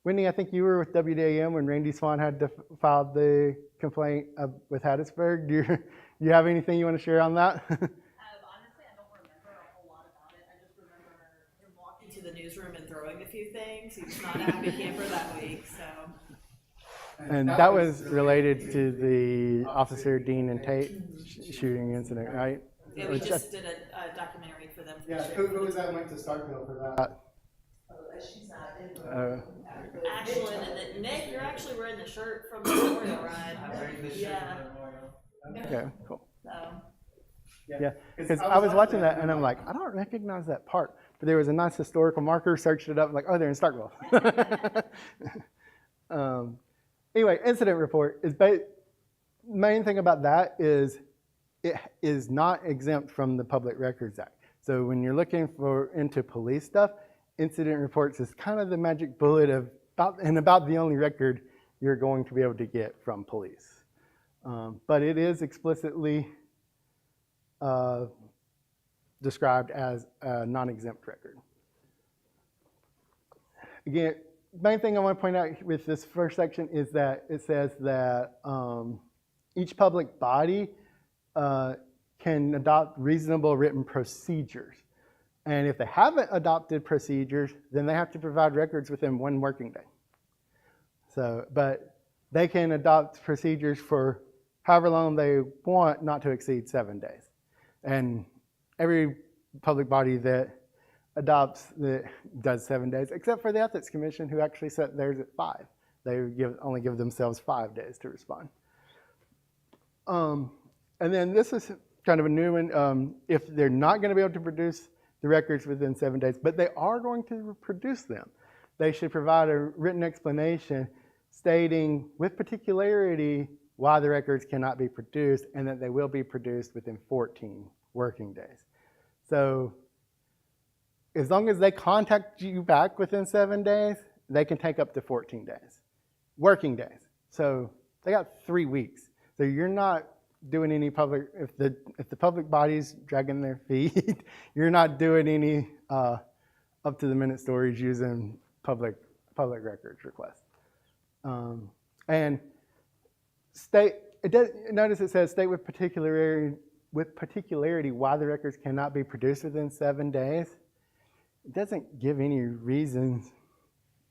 Whitney, I think you were with WDAM when Randy Swan had to file the complaint with Hattiesburg. Do you have anything you want to share on that? Honestly, I don't remember a whole lot about it. I just remember him walking to the newsroom and throwing a few things. He was not a happy camper that week, so. And that was related to the Officer Dean and Tate shooting incident, right? Yeah, we just did a documentary for them. Yeah, who was that went to Starkville for that? Actually, Nick, you're actually wearing the shirt from the Memorial Ride. I'm wearing this shirt Yeah. from Memorial. Okay, cool. So, Yeah, because I was watching that and I'm like, I don't recognize that part. But there was a nice historical marker, searched it up, like, oh, they're in Starkville. Anyway, incident report is main thing about that is it is not exempt from the Public Records Act. So when you're looking into police stuff, incident reports is kind of the magic bullet of about the only record you're going to be able to get from police. But it is explicitly described as a non-exempt record. Again, main thing I want to point out with this first section is that it says that each public body can adopt reasonable written procedures. And if they haven't adopted procedures, then they have to provide records within 1 working day. So, but they can adopt procedures for however long they want, not to exceed 7 days. And every public body that does 7 days, except for the Ethics Commission, who actually set theirs at 5. They only give themselves 5 days to respond. And then this is kind of a new one. If they're not going to be able to produce the records within 7 days, but they are going to produce them, they should provide a written explanation stating with particularity why the records cannot be produced and that they will be produced within 14 working days. So as long as they contact you back within 7 days, they can take up to 14 days, working days. So they got 3 weeks. So you're not doing any public, if the public body's dragging their feet, you're not doing any up to the minute stories using public records requests. And notice it says state with particularity why the records cannot be produced within 7 days. It doesn't give any reasons,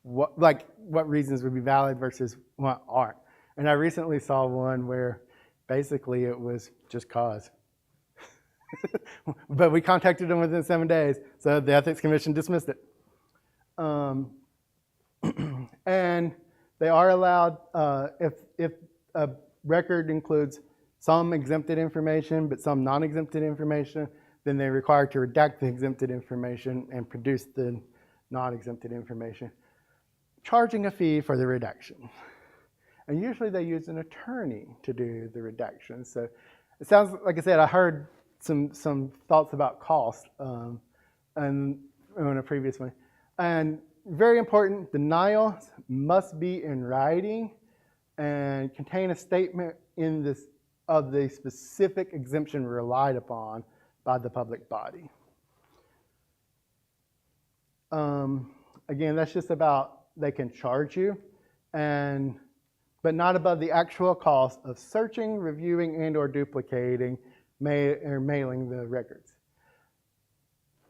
what reasons would be valid versus what aren't. And I recently saw one where basically it was just cause. But we contacted them within 7 days, so the Ethics Commission dismissed it. And they are allowed, if a record includes some exempted information but some non-exempted information, then they're required to redact the exempted information and produce the non-exempted information, charging a fee for the redaction. And usually they use an attorney to do the redaction. So it sounds, like I said, I heard some thoughts about cost and on a previous one. And very important, denials must be in writing and contain a statement of the specific exemption relied upon by the public body. Again, that's just about they can charge you, but not above the actual cost of searching, reviewing, and or duplicating or mailing the records.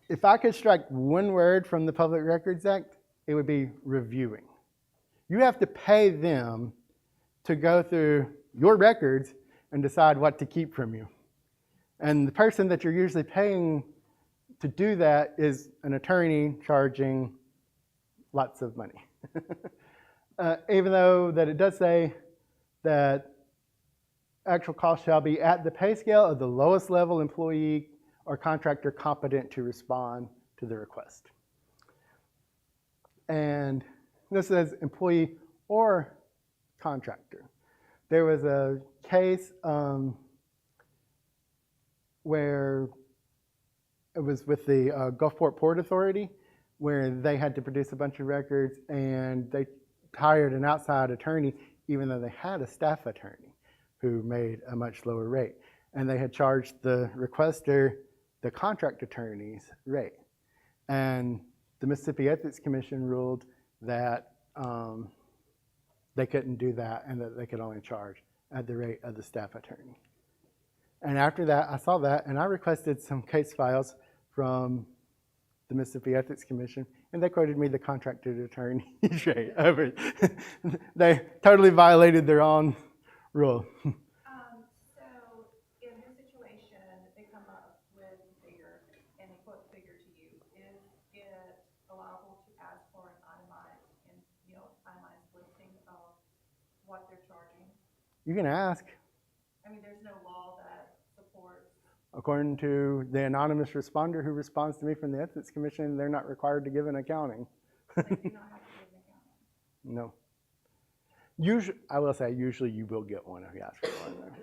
If I could strike one word from the Public Records Act, it would be reviewing. You have to pay them to go through your records and decide what to keep from you. And the person that you're usually paying to do that is an attorney charging lots of money. Even though that it does say that actual cost shall be at the pay scale of the lowest level employee or contractor competent to respond to the request. And this says employee or contractor. There was a case where it was with the Gulfport Port Authority, where they had to produce a bunch of records and they hired an outside attorney, even though they had a staff attorney who made a much lower rate. And they had charged the requester the contract attorney's rate. And the Mississippi Ethics Commission ruled that they couldn't do that and that they could only charge at the rate of the staff attorney. And after that, I saw that and I requested some case files from the Mississippi Ethics Commission, and they quoted me the contracted attorney's rate over. They totally violated their own rule. So in this situation, they come up with a figure and they quote the figure to you. Is it allowable to ask You can ask. I mean, there's no law that supports. According to the anonymous responder who responds to me from the Ethics Commission, they're not required to give an accounting. They do not have to give an accounting. No. Usually, I will say, usually you will get one if you ask for one, though.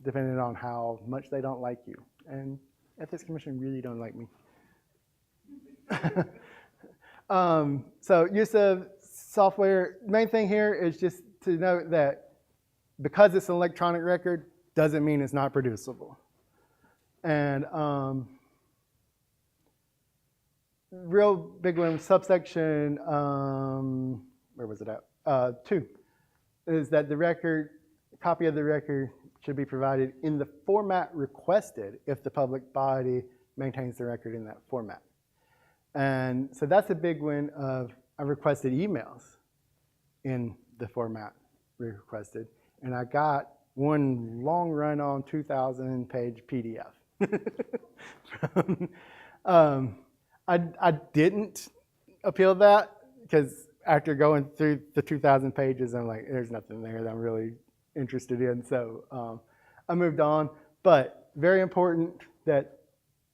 Depending on how much they don't like you. And Ethics Commission really don't like me. So use of software, main thing here is just to note that because it's an electronic record, doesn't mean it's not producible. And real big one, subsection, where was it at? 2, is that the record, copy of the record should be provided in the format requested if the public body maintains the record in that format. And so that's a big one of, I requested emails in the format requested, and I got one long run-on 2,000-page PDF. I didn't appeal that because after going through the 2,000 pages, I'm like, there's nothing there that I'm really interested in. So I moved on. But very important that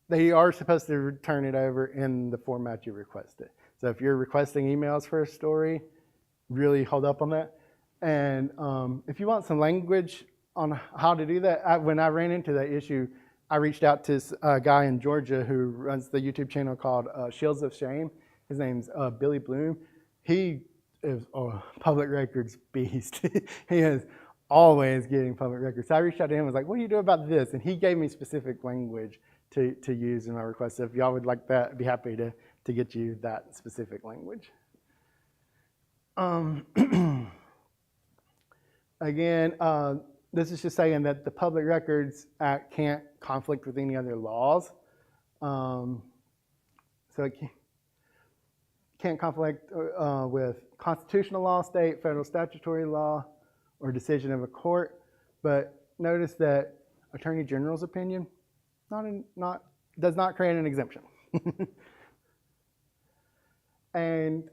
they are supposed to return it over in the format you requested. So if you're requesting emails for a story, really hold up on that. And if you want some language on how to do that, when I ran into that issue, I reached out to a guy in Georgia who runs the YouTube channel called Shields of Shame. His name's Billy Bloom. He is a public records beast. He is always getting public records. So I reached out to him and was like, what do you do about this? And he gave me specific language to use in my request. So if y'all would like that, I'd be happy to get you that specific language. Again, this is just saying that the Public Records Act can't conflict with any other laws. So it can't conflict with constitutional law, state, federal statutory law, or decision of a court. But notice that Attorney General's opinion does not create an exemption. And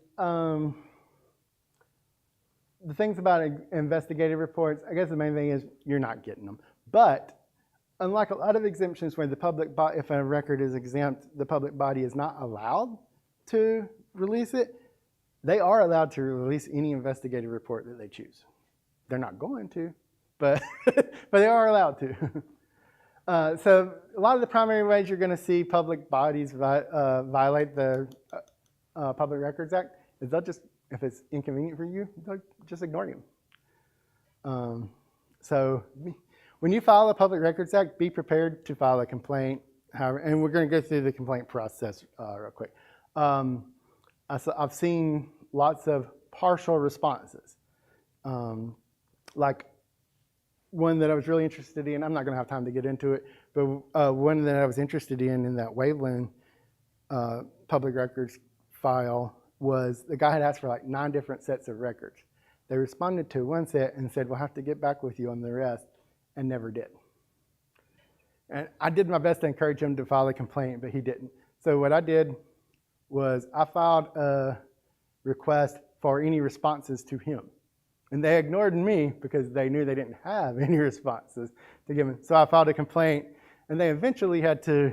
the things about investigative reports, I guess the main thing is you're not getting them. But unlike a lot of exemptions where the public body, if a record is exempt, the public body is not allowed to release it, they are allowed to release any investigative report that they choose. They're not going to, but they are allowed to. So a lot of the primary ways you're going to see public bodies violate the Public Records Act is they'll just, if it's inconvenient for you, they'll just ignore you. So when you file a Public Records Act, be prepared to file a complaint. And we're going to go through the complaint process real quick. I've seen lots of partial responses. Like one that I was really interested in, I'm not going to have time to get into it, but one that I was interested in that Waveland public records file was the guy had asked for like 9 different sets of records. They responded to one set and said, we'll have to get back with you on the rest, and never did. And I did my best to encourage him to file a complaint, but he didn't. So what I did was I filed a request for any responses to him. And they ignored me because they knew they didn't have any responses to give him. So I filed a complaint, and they eventually had to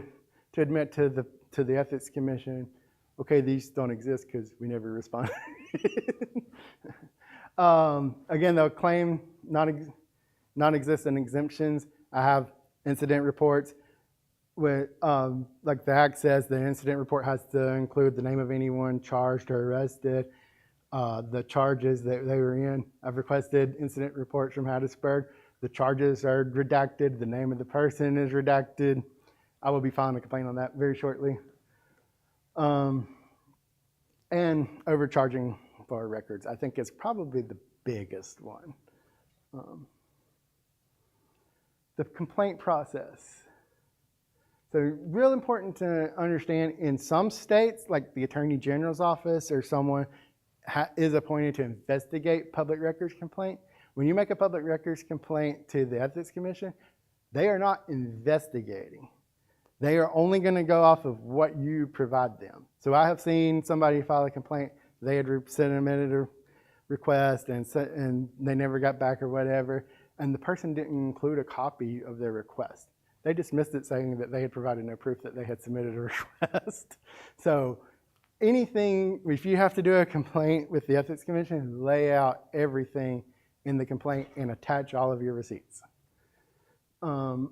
admit to the Ethics Commission, okay, these don't exist because we never responded. Again, they'll claim non-existent exemptions. I have incident reports with, like the Act says, the incident report has to include the name of anyone charged or arrested, the charges that they were in. I've requested incident reports from Hattiesburg. The charges are redacted. The name of the person is redacted. I will be filing a complaint on that very shortly. And overcharging for records, I think is probably the biggest one. The complaint process. So real important to understand, in some states, like the Attorney General's office or someone is appointed to investigate public records complaint. When you make a public records complaint to the Ethics Commission, they are not investigating. They are only going to go off of what you provide them. So I have seen somebody file a complaint. They had submitted a request and they never got back or whatever, and the person didn't include a copy of their request. They dismissed it saying that they had provided no proof that they had submitted a request. So anything, if you have to do a complaint with the Ethics Commission, lay out everything in the complaint and attach all of your receipts. So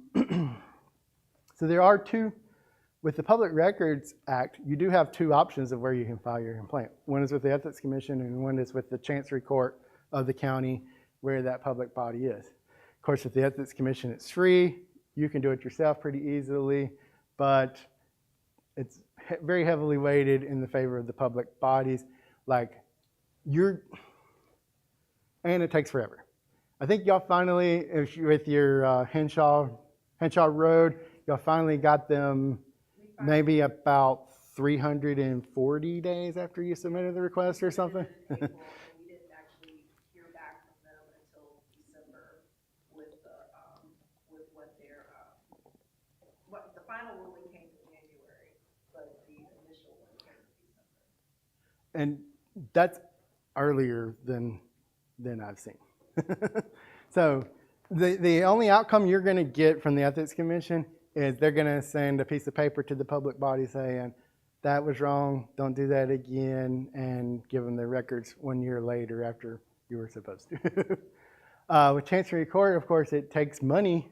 there are two, with the Public Records Act, you do have two options of where you can file your complaint. One is with the Ethics Commission and one is with the Chancery Court of the county where that public body is. Of course, with the Ethics Commission, it's free. You can do it yourself pretty easily, but it's very heavily weighted in the favor of the public bodies. Like and it takes forever. I think y'all finally, with your Henshaw Road, y'all finally got them maybe about 340 days after you submitted the request or something. We didn't actually hear back from them until December with what the final ruling came in January, but the initial one came in December. And that's earlier than I've seen. So the only outcome you're going to get from the Ethics Commission is they're going to send a piece of paper to the public body saying, that was wrong, don't do that again, and give them the records 1 year later after you were supposed to. With Chancery Court, of course, it takes money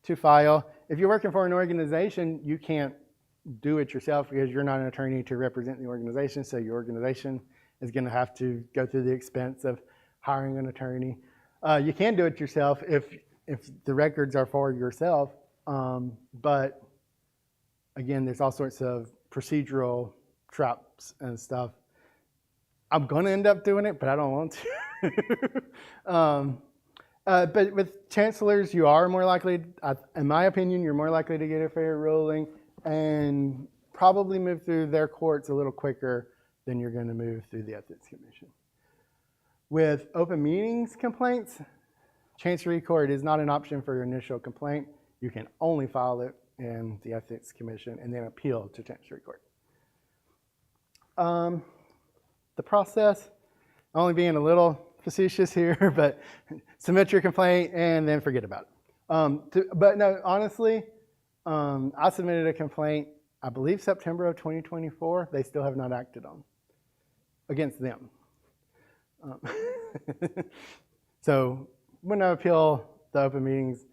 to file. If you're working for an organization, you can't do it yourself because you're not an attorney to represent the organization, so your organization is going to have to go through the expense of hiring an attorney. You can do it yourself if the records are for yourself, but again, there's all sorts of procedural traps and stuff. I'm going to end up doing it, but I don't want to. But with chancellors, you are more likely, in my opinion, you're more likely to get a fair ruling and probably move through their courts a little quicker than you're going to move through the Ethics Commission. With open meetings complaints, Chancery Court is not an option for your initial complaint. You can only file it in the Ethics Commission and then appeal to Chancery Court. The process, only being a little facetious here, but submit your complaint and then forget about it. But no, honestly, I submitted a complaint, I believe September of 2024. They still have not acted on against them. So when I appeal the open meetings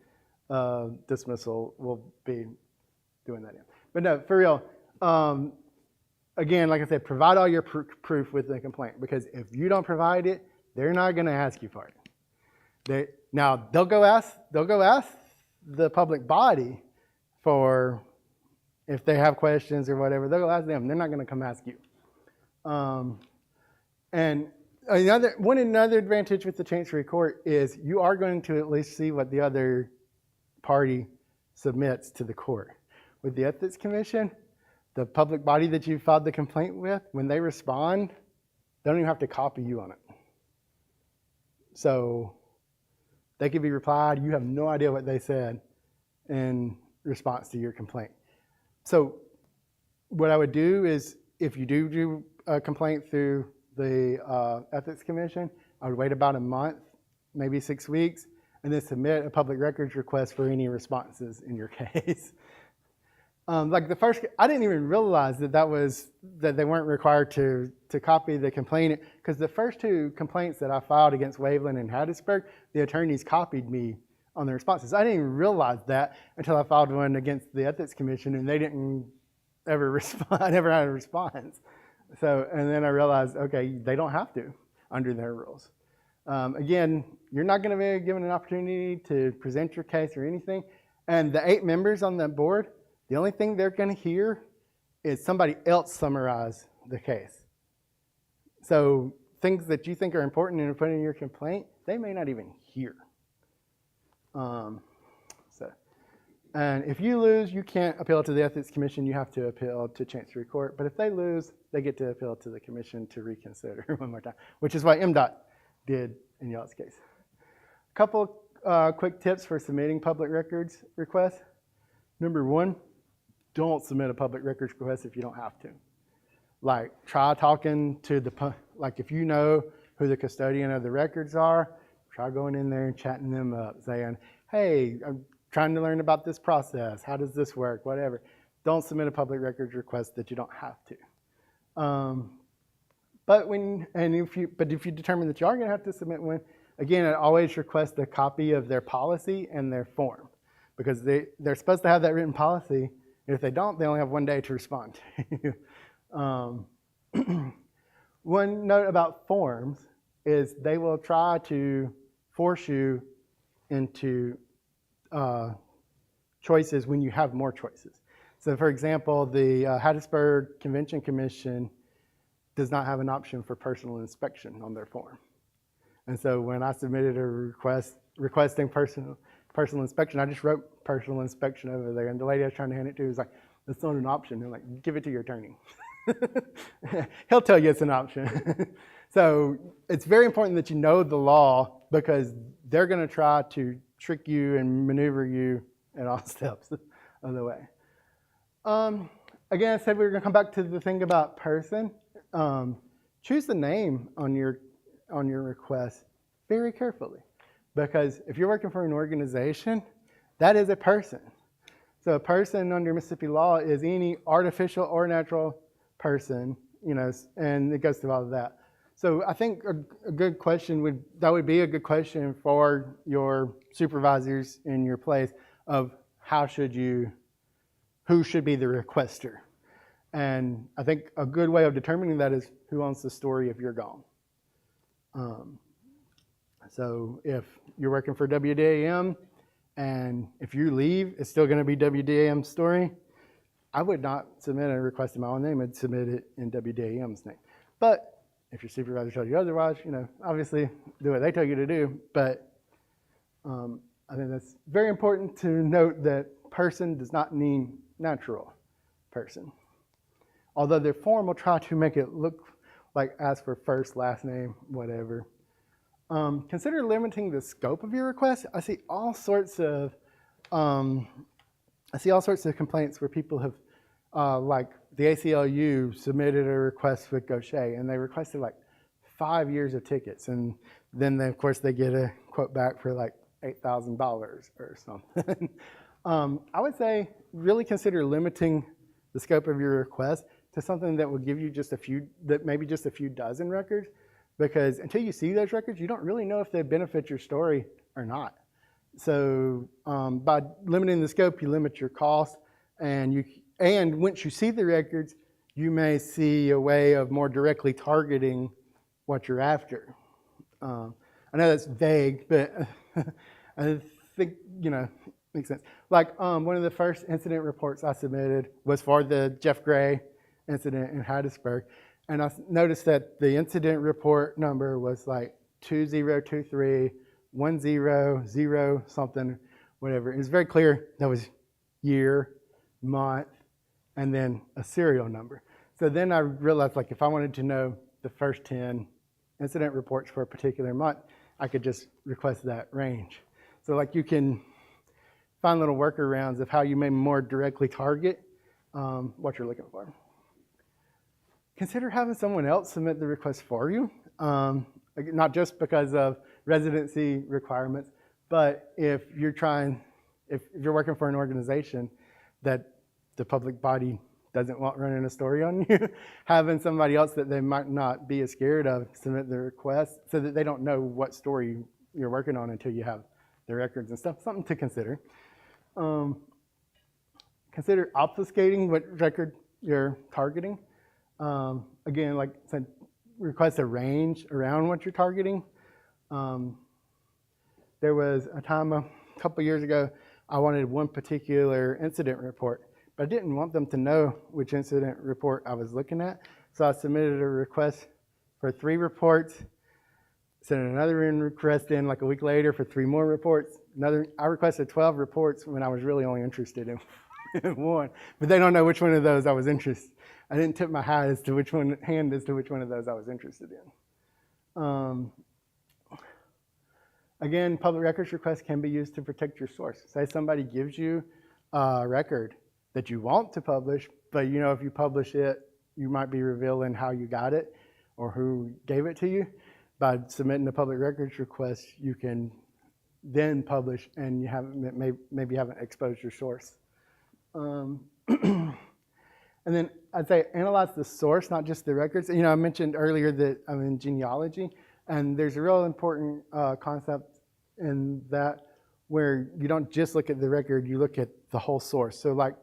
dismissal, we'll be doing that. But no, for real. Again, like I said, provide all your proof with the complaint, because if you don't provide it, they're not going to ask you for it. They'll go ask the public body for if they have questions or whatever. They'll go ask them. They're not going to come ask you. And another advantage with the Chancery Court is you are going to at least see what the other party submits to the court. With the Ethics Commission, the public body that you filed the complaint with, when they respond, they don't even have to copy you on it. So they could be replied, you have no idea what they said in response to your complaint. So what I would do is, if you do a complaint through the Ethics Commission, I would wait about a month, maybe 6 weeks, and then submit a public records request for any responses in your case. Like the first, I didn't even realize that they weren't required to copy the complainant, because the first two complaints that I filed against Waveland and Hattiesburg, the attorneys copied me on the responses. I didn't even realize that until I filed one against the Ethics Commission, and they didn't ever respond. I never had a response. So, and then I realized, okay, they don't have to under their rules. Again, you're not going to be given an opportunity to present your case or anything. And the 8 members on that board, the only thing they're going to hear is somebody else summarize the case. So things that you think are important and put in your complaint, they may not even hear. And if you lose, you can't appeal to the Ethics Commission. You have to appeal to Chancery Court. But if they lose, they get to appeal to the Commission to reconsider one more time, which is what MDOT did in y'all's case. A couple quick tips for submitting public records requests. Number 1, don't submit a public records request if you don't have to. Like, try talking to if you know who the custodian of the records are, try going in there and chatting them up, saying, hey, I'm trying to learn about this process. How does this work? Whatever. Don't submit a public records request that you don't have to. But if you determine that you are going to have to submit one, again, I always request a copy of their policy and their form, because they're supposed to have that written policy. And if they don't, they only have 1 day to respond to you. One note about forms is they will try to force you into choices when you have more choices. So for example, the Hattiesburg Convention Commission does not have an option for personal inspection on their form. And so when I submitted a requesting personal inspection, I just wrote personal inspection over there. And the lady I was trying to hand it to was like, that's not an option. I'm like, give it to your attorney. He'll tell you it's an option. So it's very important that you know the law, because they're going to try to trick you and maneuver you at all steps of the way. Again, I said we were going to come back to the thing about person. Choose the name on your request very carefully, because if you're working for an organization, that is a person. So a person under Mississippi law is any artificial or natural person, and it goes through all of that. So I think a good question would be a good question for your supervisors in your place of who should be the requester. And I think a good way of determining that is who owns the story if you're gone. So if you're working for WDAM and if you leave, it's still going to be WDAM's story, I would not submit a request in my own name. I'd submit it in WDAM's name. But if your supervisor tells you otherwise, obviously do what they tell you to do. But I think that's very important to note that person does not mean natural person. Although their form will try to make it look like ask for first, last name, whatever. Consider limiting the scope of your request. I see all sorts of complaints where people have, like the ACLU submitted a request with Gaucher, and they requested like 5 years of tickets, and then of course they get a quote back for like $8,000 or something. I would say really consider limiting the scope of your request to something that will give you maybe just a few dozen records, because until you see those records, you don't really know if they benefit your story or not. So by limiting the scope, you limit your cost, and once you see the records, you may see a way of more directly targeting what you're after. I know that's vague, but I think, makes sense. Like one of the first incident reports I submitted was for the Jeff Gray incident in Hattiesburg. And I noticed that the incident report number was like 2023-10-0 something, whatever. It was very clear that was year, month, and then a serial number. So then I realized, like, if I wanted to know the first 10 incident reports for a particular month, I could just request that range. So like you can find little workarounds of how you may more directly target what you're looking for. Consider having someone else submit the request for you, not just because of residency requirements, but if you're working for an organization that the public body doesn't want running a story on you, having somebody else that they might not be as scared of submit the request so that they don't know what story you're working on until you have the records and stuff. Something to consider. Consider obfuscating what record you're targeting. Again, like I said, request a range around what you're targeting. There was a time a couple years ago, I wanted one particular incident report, but I didn't want them to know which incident report I was looking at. So I submitted a request for 3 reports, sent another request in like a week later for 3 more reports. I requested 12 reports when I was really only interested in one, but they don't know which one of those I was interested in. I didn't tip my hand as to which one of those I was interested in. Again, public records requests can be used to protect your source. Say somebody gives you a record that you want to publish, but if you publish it, you might be revealing how you got it or who gave it to you. by submitting a public records request, you can then publish, and you haven't maybe haven't exposed your source. And then I'd say analyze the source, not just the records. I mentioned earlier that I'm in genealogy, and there's a real important concept in that where you don't just look at the record, you look at the whole source. So like,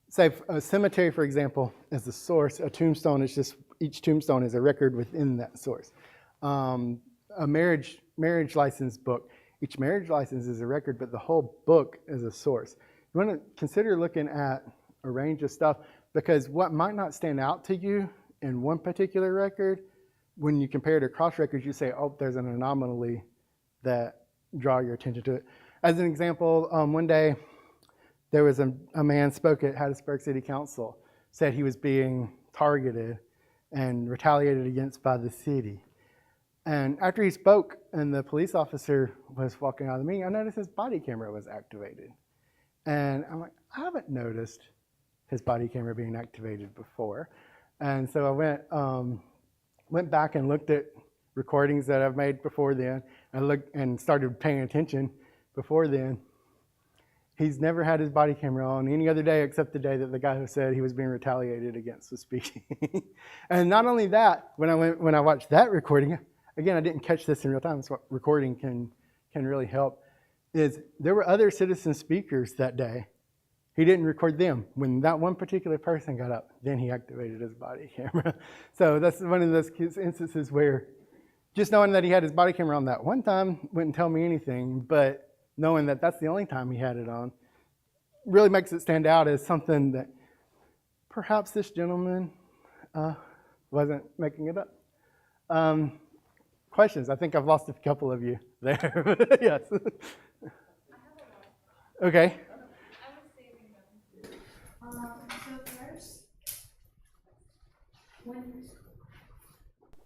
say a cemetery, for example, is the source. A tombstone is just, each tombstone is a record within that source. A marriage license book, each marriage license is a record, but the whole book is a source. You want to consider looking at a range of stuff, because what might not stand out to you in one particular record, when you compare it across records, you say, oh, there's an anomaly that draw your attention to it. As an example, one day there was a man spoke at Hattiesburg City Council, said he was being targeted and retaliated against by the city. And after he spoke and the police officer was walking out of the meeting, I noticed his body camera was activated. And I'm like, I haven't noticed his body camera being activated before. And so I went back and looked at recordings that I've made before then. I looked and started paying attention before then. He's never had his body camera on any other day except the day that the guy who said he was being retaliated against was speaking. And not only that, when I watched that recording, again, I didn't catch this in real time, so what recording can really help, is there were other citizen speakers that day. He didn't record them. When that one particular person got up, then he activated his body camera. So that's one of those instances where just knowing that he had his body camera on that one time wouldn't tell me anything, but knowing that that's the only time he had it on really makes it stand out as something that perhaps this gentleman wasn't making it up. Questions? I think I've lost a couple of you there. Yes. Okay. So first, when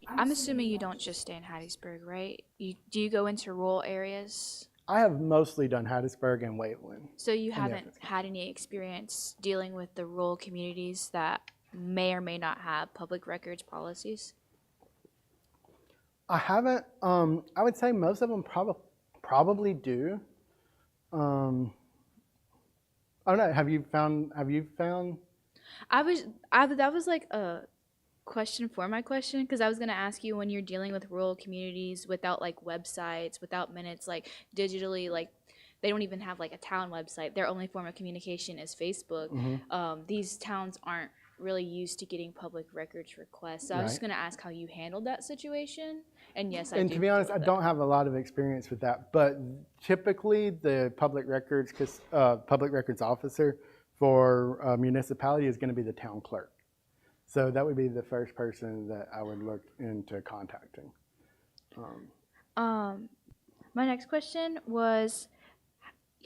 I'm assuming you don't just stay in Hattiesburg, right? Do you go into rural areas? I have mostly done Hattiesburg and Waveland. So you haven't had any experience dealing with the rural communities that may or may not have public records policies? I haven't. I would say most of them probably do. I don't know. Have you found? That was like a question for my question, because I was going to ask you, when you're dealing with rural communities without like websites, without minutes, like digitally, like they don't even have like a town website. Their only form of communication is Facebook. Mm-hmm. These towns aren't really used to getting public records requests. So I was just going to ask how you handled that situation. And yes, I do. And to be honest, I don't have a lot of experience with that. But typically, the public records officer for a municipality is going to be the town clerk. So that would be the first person that I would look into contacting. My next question was,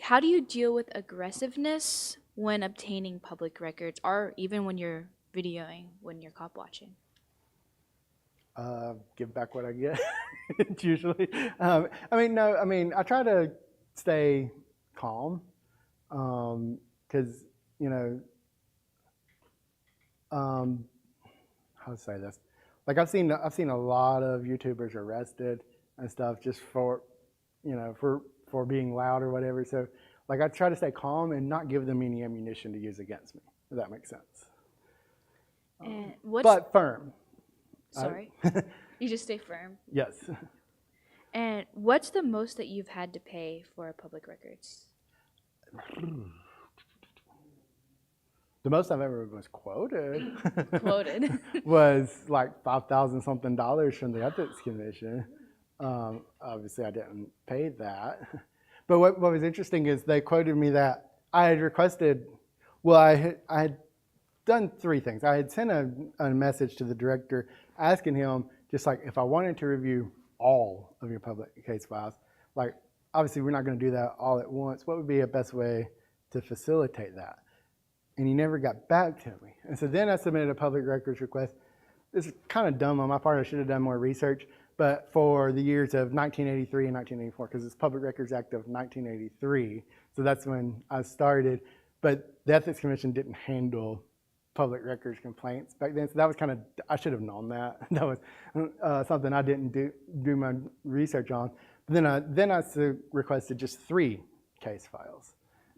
how do you deal with aggressiveness when obtaining public records, or even when you're videoing, when you're cop watching? Give back what I get, usually. I try to stay calm, because, how to say this? Like I've seen a lot of YouTubers arrested and stuff just for being loud or whatever. So like I try to stay calm and not give them any ammunition to use against me, if that makes sense. And but firm. Sorry. You just stay firm. Yes. And what's the most that you've had to pay for public records? The most I've ever was quoted. Quoted. Was like $5,000 something from the Ethics Commission. Obviously, I didn't pay that. But what was interesting is they quoted me that I had requested. Well, I had done three things. I had sent a message to the director asking him just like if I wanted to review all of your public case files. Like obviously, we're not going to do that all at once. What would be a best way to facilitate that? And he never got back to me. And so then I submitted a public records request. This is kind of dumb on my part. I should have done more research. But for the years of 1983 and 1984, because it's Public Records Act of 1983. So that's when I started. But the Ethics Commission didn't handle public records complaints back then. So that was kind of, I should have known that. That was something I didn't do my research on. But then I requested just 3 case files.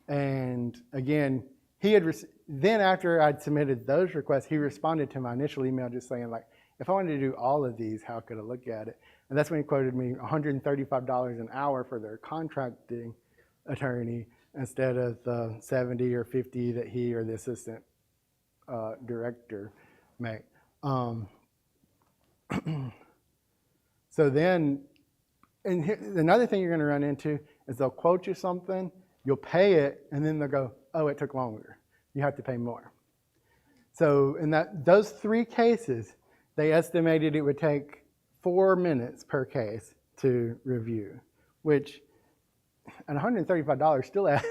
And again, he had, then after I'd submitted those requests, he responded to my initial email just saying like, if I wanted to do all of these, how could I look at it? And that's when he quoted me $135 an hour for their contracting attorney instead of the 70 or 50 that he or the assistant director make. So then, and another thing you're going to run into is they'll quote you something, you'll pay it, and then they'll go, oh, it took longer. You have to pay more. So in those 3 cases, they estimated it would take 4 minutes per case to review, which at $135 still adds,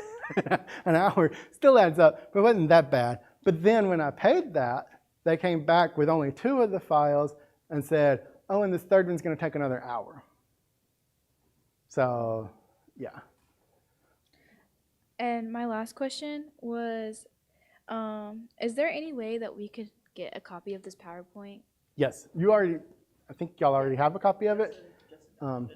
an hour still adds up, but it wasn't that bad. But then when I paid that, they came back with only 2 of the files and said, oh, and this third one's going to take another hour. So, yeah. And my last question was, is there any way that we could get a copy of this PowerPoint? Yes, you already, I think y'all already have a copy of it. Oh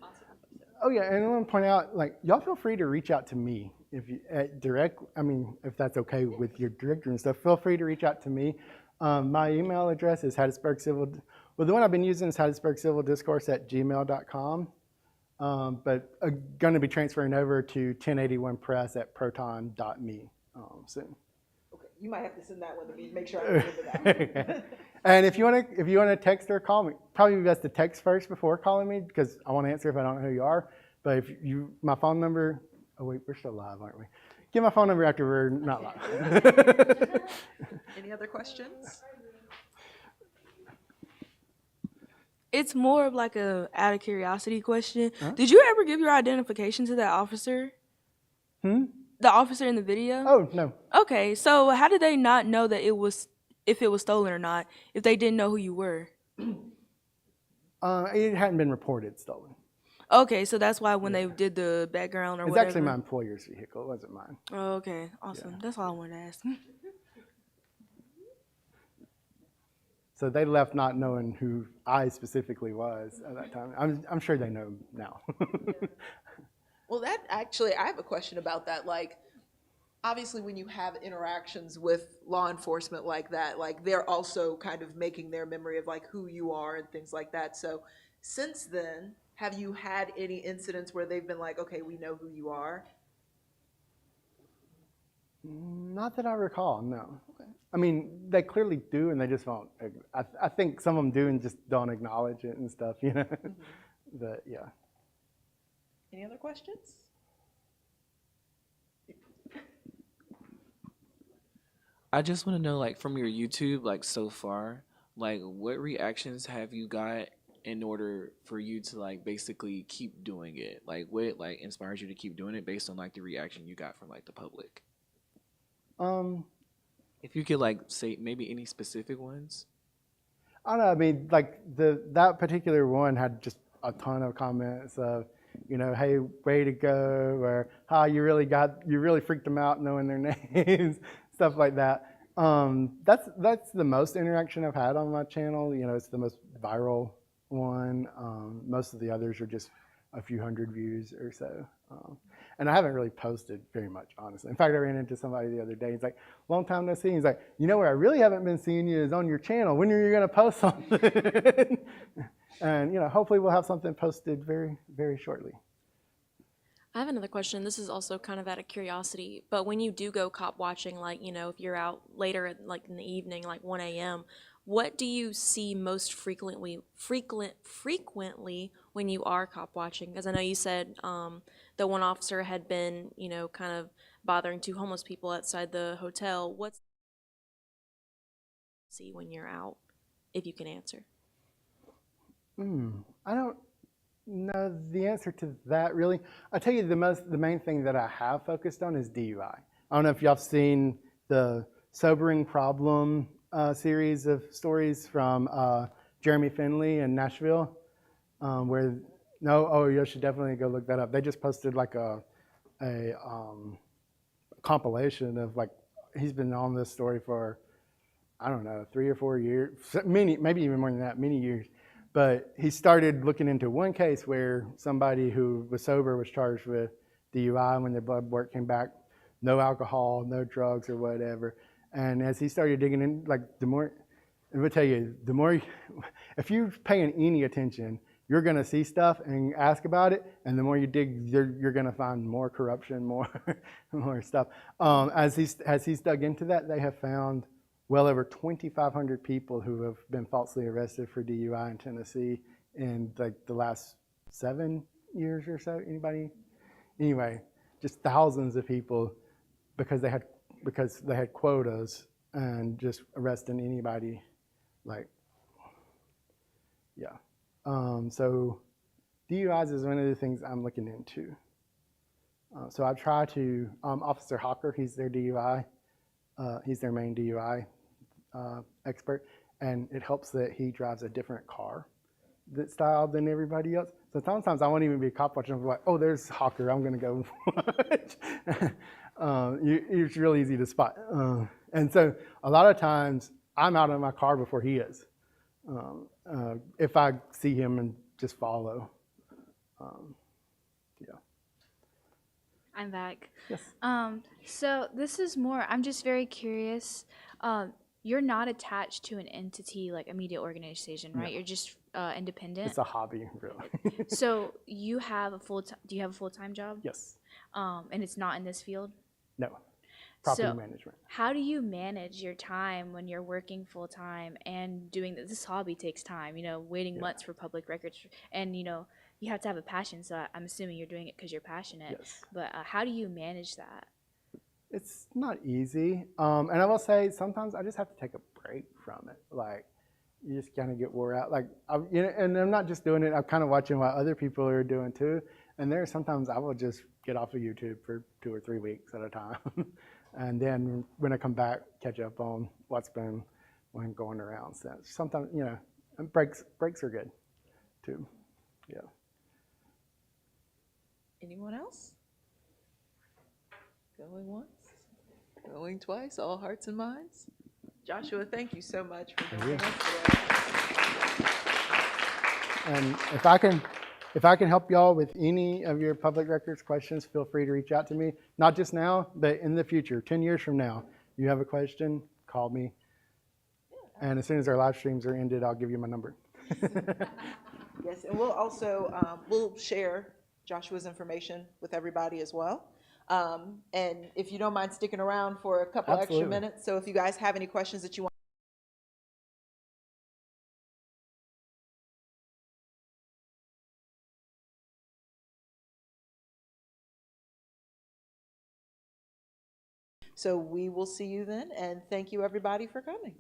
yeah, and I want to point out, like, y'all feel free to reach out to me if you if that's okay with your director and stuff. Feel free to reach out to me. My email address is Hattiesburg Civil. Well, the one I've been using is HattiesburgCivilDiscourse@gmail.com. But going to be transferring over to 1081press@proton.me soon. Okay, you might have to send that one to me to make sure I remember that. And if you want to text or call me, probably best to text first before calling me because I want to answer if I don't know who you are. But if my phone number, oh wait, we're still live, aren't we? Give my phone number after we're not live. Any other questions? It's more of like a out of curiosity question. Huh? Did you ever give your identification to that officer? The officer in the video? Oh, no. Okay, so how did they not know that if it was stolen or not, if they didn't know who you were? It hadn't been reported stolen. Okay, so that's why when they did the background or It's whatever. actually my employer's vehicle. It wasn't mine. Oh, okay, awesome. Yeah. That's all I wanted to ask. So they left not knowing who I specifically was at that time. I'm sure they know now. Well, that actually, I have a question about that. Like, obviously, when you have interactions with law enforcement like that, like they're also kind of making their memory of like who you are and things like that. So since then, have you had any incidents where they've been like, okay, we know who you are? Not that I recall, no. Okay. I mean, they clearly do, and they just won't. I think some of them do and just don't acknowledge it and stuff, you know. But yeah. Any other questions? I just want to know, like, from your YouTube, like, so far, like, what reactions have you got in order for you to, like, basically keep doing it? Like, what, like, inspires you to keep doing it based on, like, the reaction you got from, like, the public? If you could, like, say maybe any specific ones. I don't know. I mean, like that particular one had just a ton of comments of, you know, hey, way to go, or how you really freaked them out knowing their names, stuff like that. That's the most interaction I've had on my channel. You know, it's the most viral one. Most of the others are just a few hundred views or so. And I haven't really posted very much, honestly. In fact, I ran into somebody the other day. He's like, long time no see. He's like, you know where I really haven't been seeing you is on your channel. When are you going to post something? And, you know, hopefully we'll have something posted very, very shortly. I have another question. This is also kind of out of curiosity, but when you do go cop watching, like, you know, if you're out later, like in the evening, like 1 a.m., what do you see most frequently when you are cop watching? Because I know you said the one officer had been, you know, kind of bothering 2 homeless people outside the hotel. What's see when you're out, if you can answer? I don't know the answer to that really. I'll tell you the main thing that I have focused on is DUI. I don't know if y'all have seen the Sobering Problem series of stories from Jeremy Finley in Nashville, you should definitely go look that up. They just posted like a compilation of like, he's been on this story for, I don't know, 3 or 4 years, maybe even more than that, many years. But he started looking into one case where somebody who was sober was charged with DUI. When their blood work came back, no alcohol, no drugs or whatever. And as he started digging in, like the more, I will tell you, the more, if you're paying any attention, you're going to see stuff and ask about it. And the more you dig, you're going to find more corruption, more stuff. As he's dug into that, they have found well over 2,500 people who have been falsely arrested for DUI in Tennessee in like the last 7 years or so. Anybody? Anyway, just thousands of people because they had quotas and just arresting anybody. Like, yeah. So DUIs is one of the things I'm looking into. So I try to, Officer Hawker, he's their DUI. He's their main DUI expert, and it helps that he drives a different car that's styled than everybody else. So sometimes I won't even be a cop watching. I'm like, oh, there's Hawker. I'm going to go watch. It's really easy to spot. And so a lot of times I'm out of my car before he is. If I see him and just follow. Yeah. I'm back. Yes. So this is more, I'm just very curious. You're not attached to an entity like a media organization, right? No. You're just independent. It's a hobby, really. So you have a do you have a full-time job? Yes. And it's not in this field? No. Property So management. how do you manage your time when you're working full-time and doing this hobby takes time, waiting months for public records, and you have to have a passion, so I'm assuming you're doing it because you're passionate. Yes. But how do you manage that? It's not easy. And I will say sometimes I just have to take a break from it. Like, you just kind of get wore out. Like, and I'm not just doing it, I'm kind of watching what other people are doing too. And there sometimes I will just get off of YouTube for 2 or 3 weeks at a time. And then when I come back, catch up on what's been going around. So sometimes, and breaks are good too. Yeah. Anyone else? Going once? Going twice? All hearts and minds? Joshua, thank you so much for joining us today. And if I can help y'all with any of your public records questions, feel free to reach out to me. Not just now, but in the future, 10 years from now. You have a question, call me. And as soon as our live streams are ended, I'll give you my number. Yes, and we'll also we'll share Joshua's information with everybody as well. And if you don't mind sticking around for a couple Absolutely. extra minutes, so if you guys have any questions that you want. So we will see you then, and thank you everybody for coming.